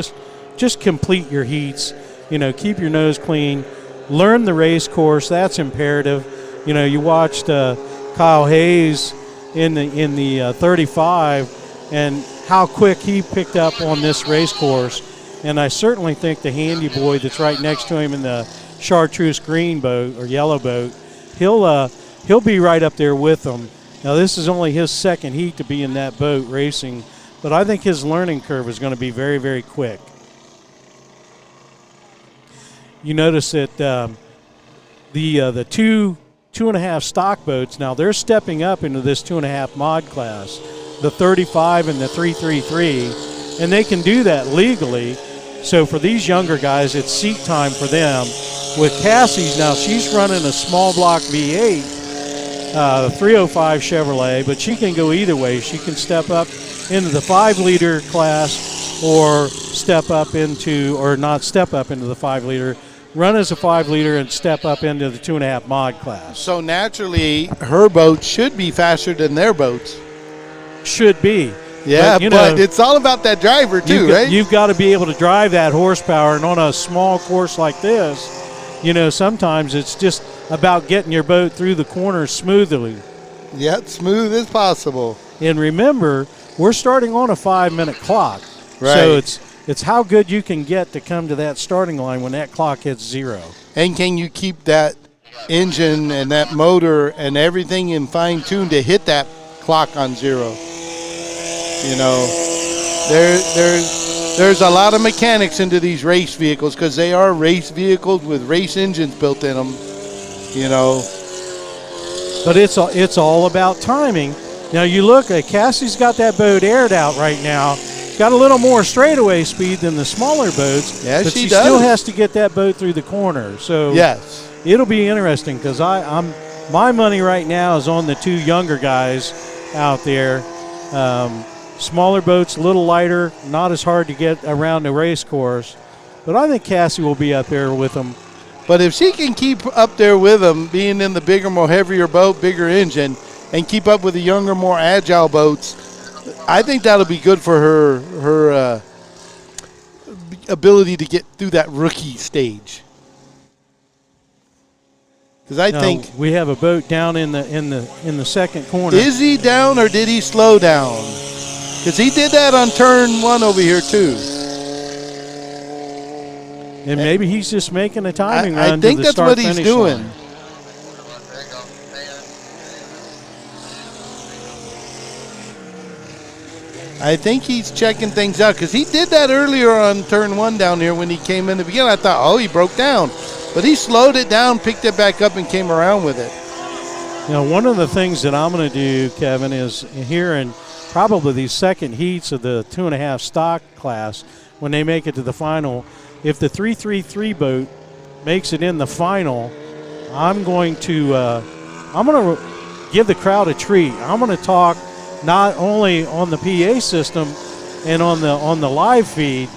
[SPEAKER 6] just complete your heats. Keep your nose clean. Learn the race course. That's imperative. You watched Kyle Hayes in the 35 and how quick he picked up on this race course. And I certainly think the handy boy that's right next to him in the chartreuse green boat or yellow boat, he'll be right up there with them. Now, this is only his second heat to be in that boat racing, but I think his learning curve is going to be very, very quick. You notice that the 2.5 stock boats, now they're stepping up into this 2.5 mod class, the 35 and the 333, and they can do that legally. So for these younger guys, it's seat time for them. With Cassie's now, she's running a small block V8, 305 Chevrolet, but she can go either way. She can step up into the 5-liter class or not step up into the 5-liter, run as a 5-liter and step up into the 2.5 mod class.
[SPEAKER 9] So naturally, her boat should be faster than their boats.
[SPEAKER 6] Should be.
[SPEAKER 9] Yeah, but it's all about that driver too, right?
[SPEAKER 6] You've got to be able to drive that horsepower, and on a small course like this, sometimes it's just about getting your boat through the corners smoothly.
[SPEAKER 9] Yeah, smooth as possible.
[SPEAKER 6] And remember, we're starting on a 5-minute clock.
[SPEAKER 9] Right.
[SPEAKER 6] So it's how good you can get to come to that starting line when that clock hits 0.
[SPEAKER 9] And can you keep that engine and that motor and everything in fine tune to hit that clock on 0? There's a lot of mechanics into these race vehicles because they are race vehicles with race engines built in them,
[SPEAKER 6] But it's all about timing. Now you look at Cassie's got that boat aired out right now. Got a little more straightaway speed than the smaller boats.
[SPEAKER 9] Yeah,
[SPEAKER 6] but
[SPEAKER 9] she
[SPEAKER 6] she
[SPEAKER 9] does.
[SPEAKER 6] still has to get that boat through the corner. So
[SPEAKER 9] yes,
[SPEAKER 6] it'll be interesting because my money right now is on the 2 younger guys out there. Smaller boats, a little lighter, not as hard to get around the race course. But I think Cassie will be up there with them.
[SPEAKER 9] But if she can keep up there with them, being in the bigger, more heavier boat, bigger engine, and keep up with the younger, more agile boats, I think that'll be good for her ability to get through that rookie stage. Because I think
[SPEAKER 6] we have a boat down in the second corner.
[SPEAKER 9] Is he down or did he slow down? Because he did that on turn 1 over here too.
[SPEAKER 6] And maybe he's just making a timing run.
[SPEAKER 9] I think that's what he's doing.
[SPEAKER 6] Line.
[SPEAKER 9] I think he's checking things out because he did that earlier on turn 1 down here when he came in the beginning. I thought, oh, he broke down. But he slowed it down, picked it back up, and came around with it.
[SPEAKER 6] Now, one of the things that I'm going to do, Kevin, is here in probably these second heats of the 2.5 stock class, when they make it to the final, if the 333 boat makes it in the final, I'm going to give the crowd a treat. I'm going to talk not only on the PA system and on the live feed,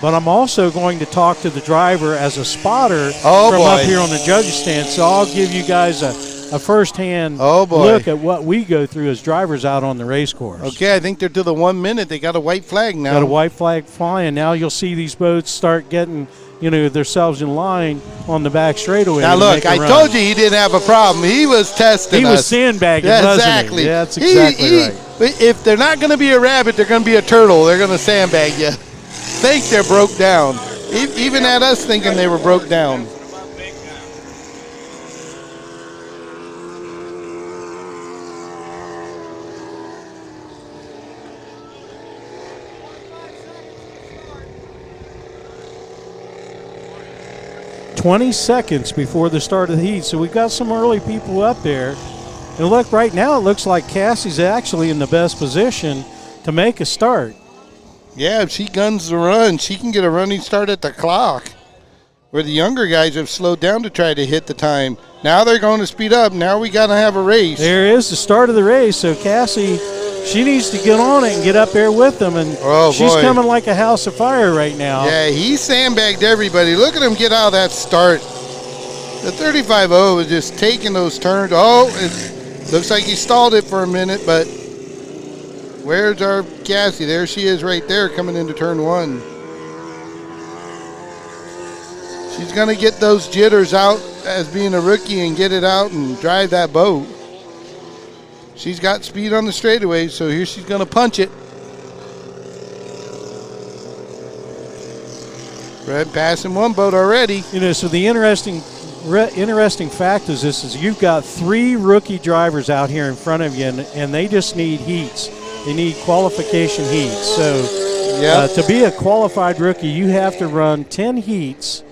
[SPEAKER 6] but I'm also going to talk to the driver as a spotter up here on the judges stand. So I'll give you guys a first-hand look at what we go through as drivers out on the race course.
[SPEAKER 9] Okay, I think they're to the 1 minute. They got a white flag now.
[SPEAKER 6] Got a white flag flying. Now you'll see these boats start getting themselves in line on the back straightaway.
[SPEAKER 9] Now look, I told you he didn't have a problem. He was testing
[SPEAKER 6] He was sandbagging,
[SPEAKER 9] yeah,
[SPEAKER 6] wasn't
[SPEAKER 9] exactly.
[SPEAKER 6] he? Yeah, that's exactly right.
[SPEAKER 9] If they're not going to be a rabbit, they're going to be a turtle. They're going to sandbag you. Think they're broke down. Even at us thinking they were broke down.
[SPEAKER 6] "20 seconds before the start of the heat." So we've got some early people up there. And look, right now it looks like Cassie's actually in the best position to make a start.
[SPEAKER 9] Yeah, if she guns the run, she can get a running start at the clock. Where the younger guys have slowed down to try to hit the time. Now they're going to speed up. Now we got to have a race.
[SPEAKER 6] There is the start of the race. So Cassie, she needs to get on it and get up there with them. And she's coming like a house of fire right now.
[SPEAKER 9] Yeah, he sandbagged everybody. Look at him get out of that start. The 35-0 was just taking those turns. Oh, it looks like he stalled it for a minute, but where's our Cassie? There she is right there coming into turn 1. She's going to get those jitters out as being a rookie and get it out and drive that boat. She's got speed on the straightaway, so here she's going to punch it. Red passing one boat already.
[SPEAKER 6] You know, so the interesting fact is this: is you've got 3 rookie drivers out here in front of you, and they just need heats. They need qualification heats. So to be a qualified rookie, you have to run 10 heats,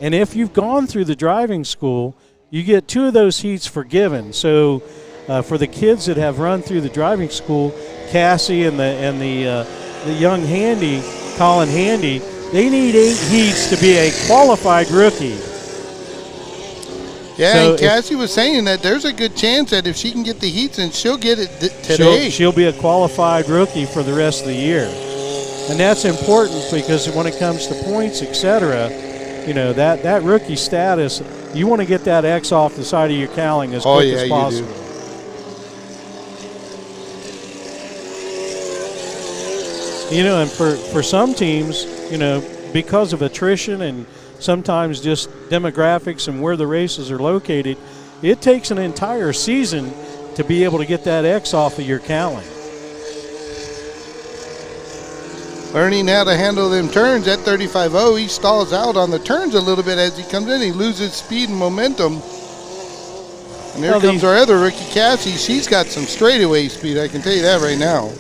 [SPEAKER 6] and if you've gone through the driving school, you get 2 of those heats forgiven. So for the kids that have run through the driving school, Cassie and the young Handy, Colin Handy, they need 8 heats to be a qualified rookie.
[SPEAKER 9] Yeah,
[SPEAKER 6] So
[SPEAKER 9] and Cassie was saying that there's a good chance that if she can get the heats in, she'll get it today.
[SPEAKER 6] She'll be a qualified rookie for the rest of the year. And that's important because when it comes to points, etc., you know, that rookie status, you want to get that X off the side of your cowling as quick as possible. You know, and for some teams, you know, because of attrition and sometimes just demographics and where the races are located, it takes an entire season to be able to get that X off of your cowling.
[SPEAKER 9] Learning how to handle them turns at 35.0. He stalls out on the turns a little bit as he comes in. He loses speed and momentum. And there comes our other rookie, Cassie. She's got some straightaway speed, I can tell you that right now.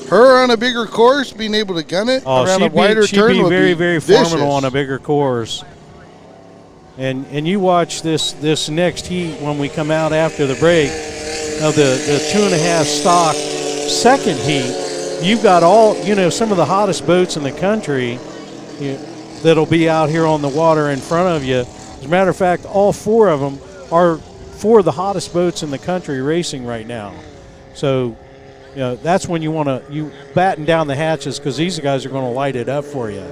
[SPEAKER 9] Her on a bigger course, being able to gun it around a wider turn
[SPEAKER 6] she'd be
[SPEAKER 9] would
[SPEAKER 6] very,
[SPEAKER 9] be
[SPEAKER 6] very
[SPEAKER 9] vicious.
[SPEAKER 6] formidable on a bigger course. And you watch this next heat when we come out after the break of the 2.5 stock second heat. You've got some of the hottest boats in the country that'll be out here on the water in front of you. As a matter of fact, all 4 of them are 4 of the hottest boats in the country racing right now. So, you know, that's when you batten down the hatches because these guys are going to light it up for you.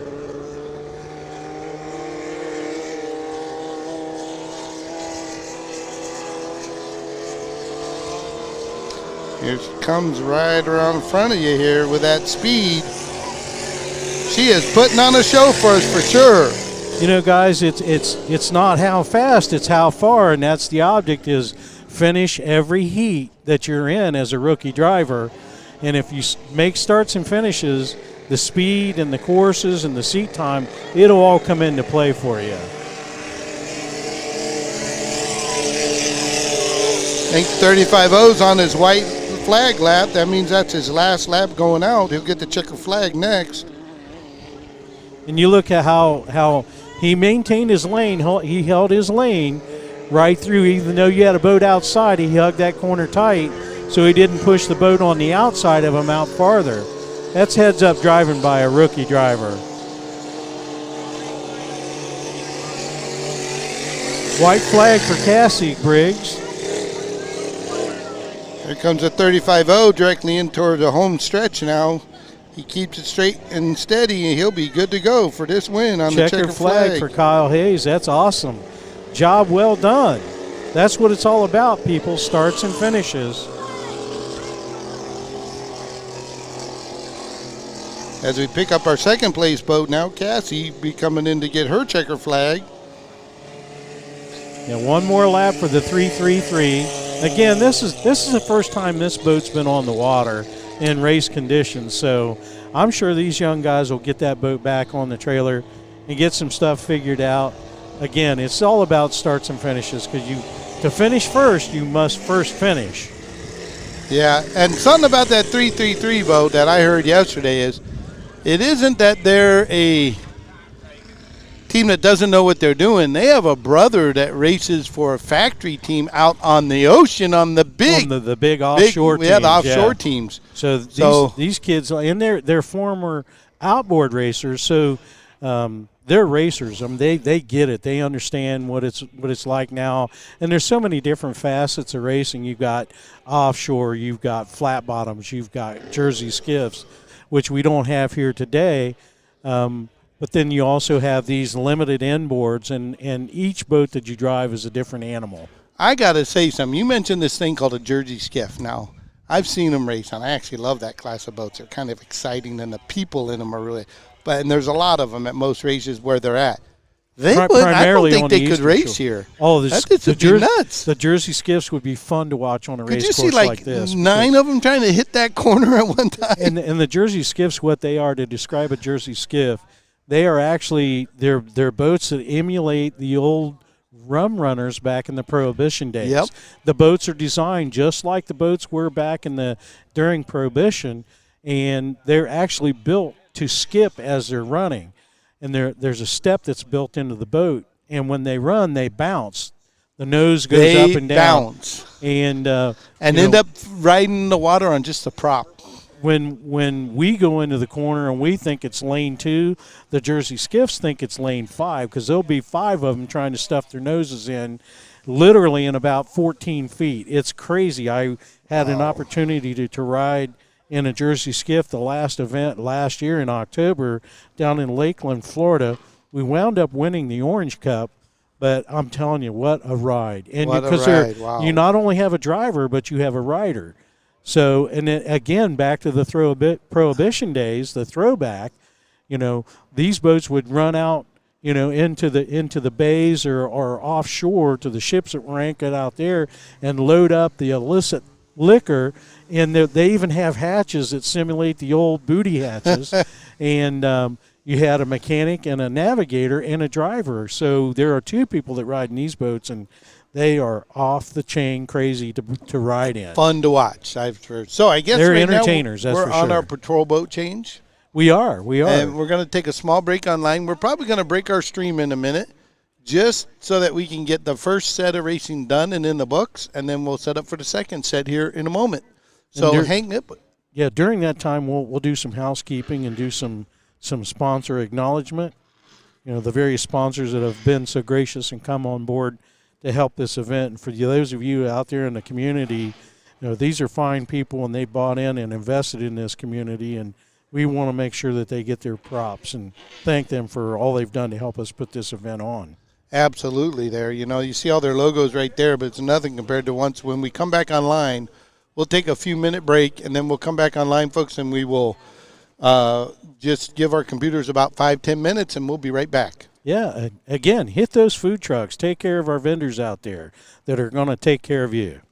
[SPEAKER 9] Here she comes right around in front of you here with that speed. She is putting on a show for us for sure.
[SPEAKER 6] You know, guys, it's not how fast, it's how far, and that's the object is finish every heat that you're in as a rookie driver. And if you make starts and finishes, the speed and the courses and the seat time, it'll all come into play for you.
[SPEAKER 9] I think 35.0's on his white flag lap. That means that's his last lap going out. He'll get the checker flag next.
[SPEAKER 6] And you look at how he maintained his lane. He held his lane right through. Even though you had a boat outside, he hugged that corner tight so he didn't push the boat on the outside of him out farther. That's heads-up driving by a rookie driver. White flag for Cassie Briggs.
[SPEAKER 9] Here comes a 35.0 directly in toward the home stretch now. He keeps it straight and steady, and he'll be good to go for this win on the checker flag.
[SPEAKER 6] For Kyle Hayes. That's awesome. Job well done. That's what it's all about, people. Starts and finishes.
[SPEAKER 9] As we pick up our second place boat now, Cassie be coming in to get her checker flag.
[SPEAKER 6] Yeah, one more lap for the 333. Again, this is the first time this boat's been on the water in race conditions, so I'm sure these young guys will get that boat back on the trailer and get some stuff figured out. Again, it's all about starts and finishes because to finish first, you must first finish.
[SPEAKER 9] Yeah, and something about that 333 boat that I heard yesterday is it isn't that they're a team that doesn't know what they're doing. They have a brother that races for a factory team out on the ocean on the big
[SPEAKER 6] offshore teams.
[SPEAKER 9] Yeah, the offshore teams.
[SPEAKER 6] So these kids, and they're former outboard racers, so they're racers. I mean, they get it. They understand what it's like now. And there's so many different facets of racing. You've got offshore, you've got flat bottoms, you've got Jersey skiffs, which we don't have here today. But then you also have these limited inboards, and each boat that you drive is a different animal.
[SPEAKER 9] I got to say something. You mentioned this thing called a Jersey skiff. Now, I've seen them race, and I actually love that class of boats. They're kind of exciting, and the people in them are really – and there's a lot of them at most races where they're at. I don't think they could race here.
[SPEAKER 6] Oh,
[SPEAKER 9] that would be nuts.
[SPEAKER 6] The Jersey skiffs would be fun to watch on a race course like this.
[SPEAKER 9] Could you see 9 of them trying to hit that corner at one time?
[SPEAKER 6] And the Jersey skiffs, what they are, to describe a Jersey skiff, they are actually they're boats that emulate the old rum runners back in the Prohibition days.
[SPEAKER 9] Yep.
[SPEAKER 6] The boats are designed just like the boats were back during Prohibition, and they're actually built to skip as they're running. And there's a step that's built into the boat, and when they run, they bounce. The nose goes up and down.
[SPEAKER 9] Bounce.
[SPEAKER 6] And
[SPEAKER 9] end up riding in the water on just the prop.
[SPEAKER 6] When we go into the corner and we think it's lane 2, the Jersey Skiffs think it's lane 5, because there'll be 5 of them trying to stuff their noses in, literally in about 14 feet. It's crazy. I had an opportunity to ride in a Jersey Skiff the last event last year in October down in Lakeland, Florida. We wound up winning the Orange Cup, but I'm telling you, what a ride. And
[SPEAKER 9] What a
[SPEAKER 6] because
[SPEAKER 9] ride. Wow.
[SPEAKER 6] you not only have a driver, but you have a rider. So, and then again, back to the Prohibition days, the throwback, these boats would run out, into the bays or offshore to the ships that were anchored out there and load up the illicit liquor. And they even have hatches that simulate the old booty hatches. And you had a mechanic and a navigator and a driver. So there are 2 people that ride in these boats, and they are off the chain crazy to ride in.
[SPEAKER 9] Fun to watch, I've heard. So I guess
[SPEAKER 6] they're
[SPEAKER 9] right
[SPEAKER 6] entertainers.
[SPEAKER 9] Now
[SPEAKER 6] that's
[SPEAKER 9] we're
[SPEAKER 6] for sure.
[SPEAKER 9] on our patrol boat change.
[SPEAKER 6] We are.
[SPEAKER 9] And we're going to take a small break online. We're probably going to break our stream in a minute, just so that we can get the first set of racing done and in the books, and then we'll set up for the second set here in a moment. So hang up.
[SPEAKER 6] Yeah, during that time we'll do some housekeeping and do some sponsor acknowledgement. The various sponsors that have been so gracious and come on board to help this event. And for those of you out there in the community, these are fine people, and they bought in and invested in this community, and we want to make sure that they get their props and thank them for all they've done to help us put this event on.
[SPEAKER 9] Absolutely there. You see all their logos right there, but it's nothing compared to when we come back online. We'll take a few-minute break, and then we'll come back online, folks, and we will just give our computers about 5-10 minutes, and we'll be right back.
[SPEAKER 6] Yeah, again, hit those food trucks. Take care of our vendors out there that are going to take care of you.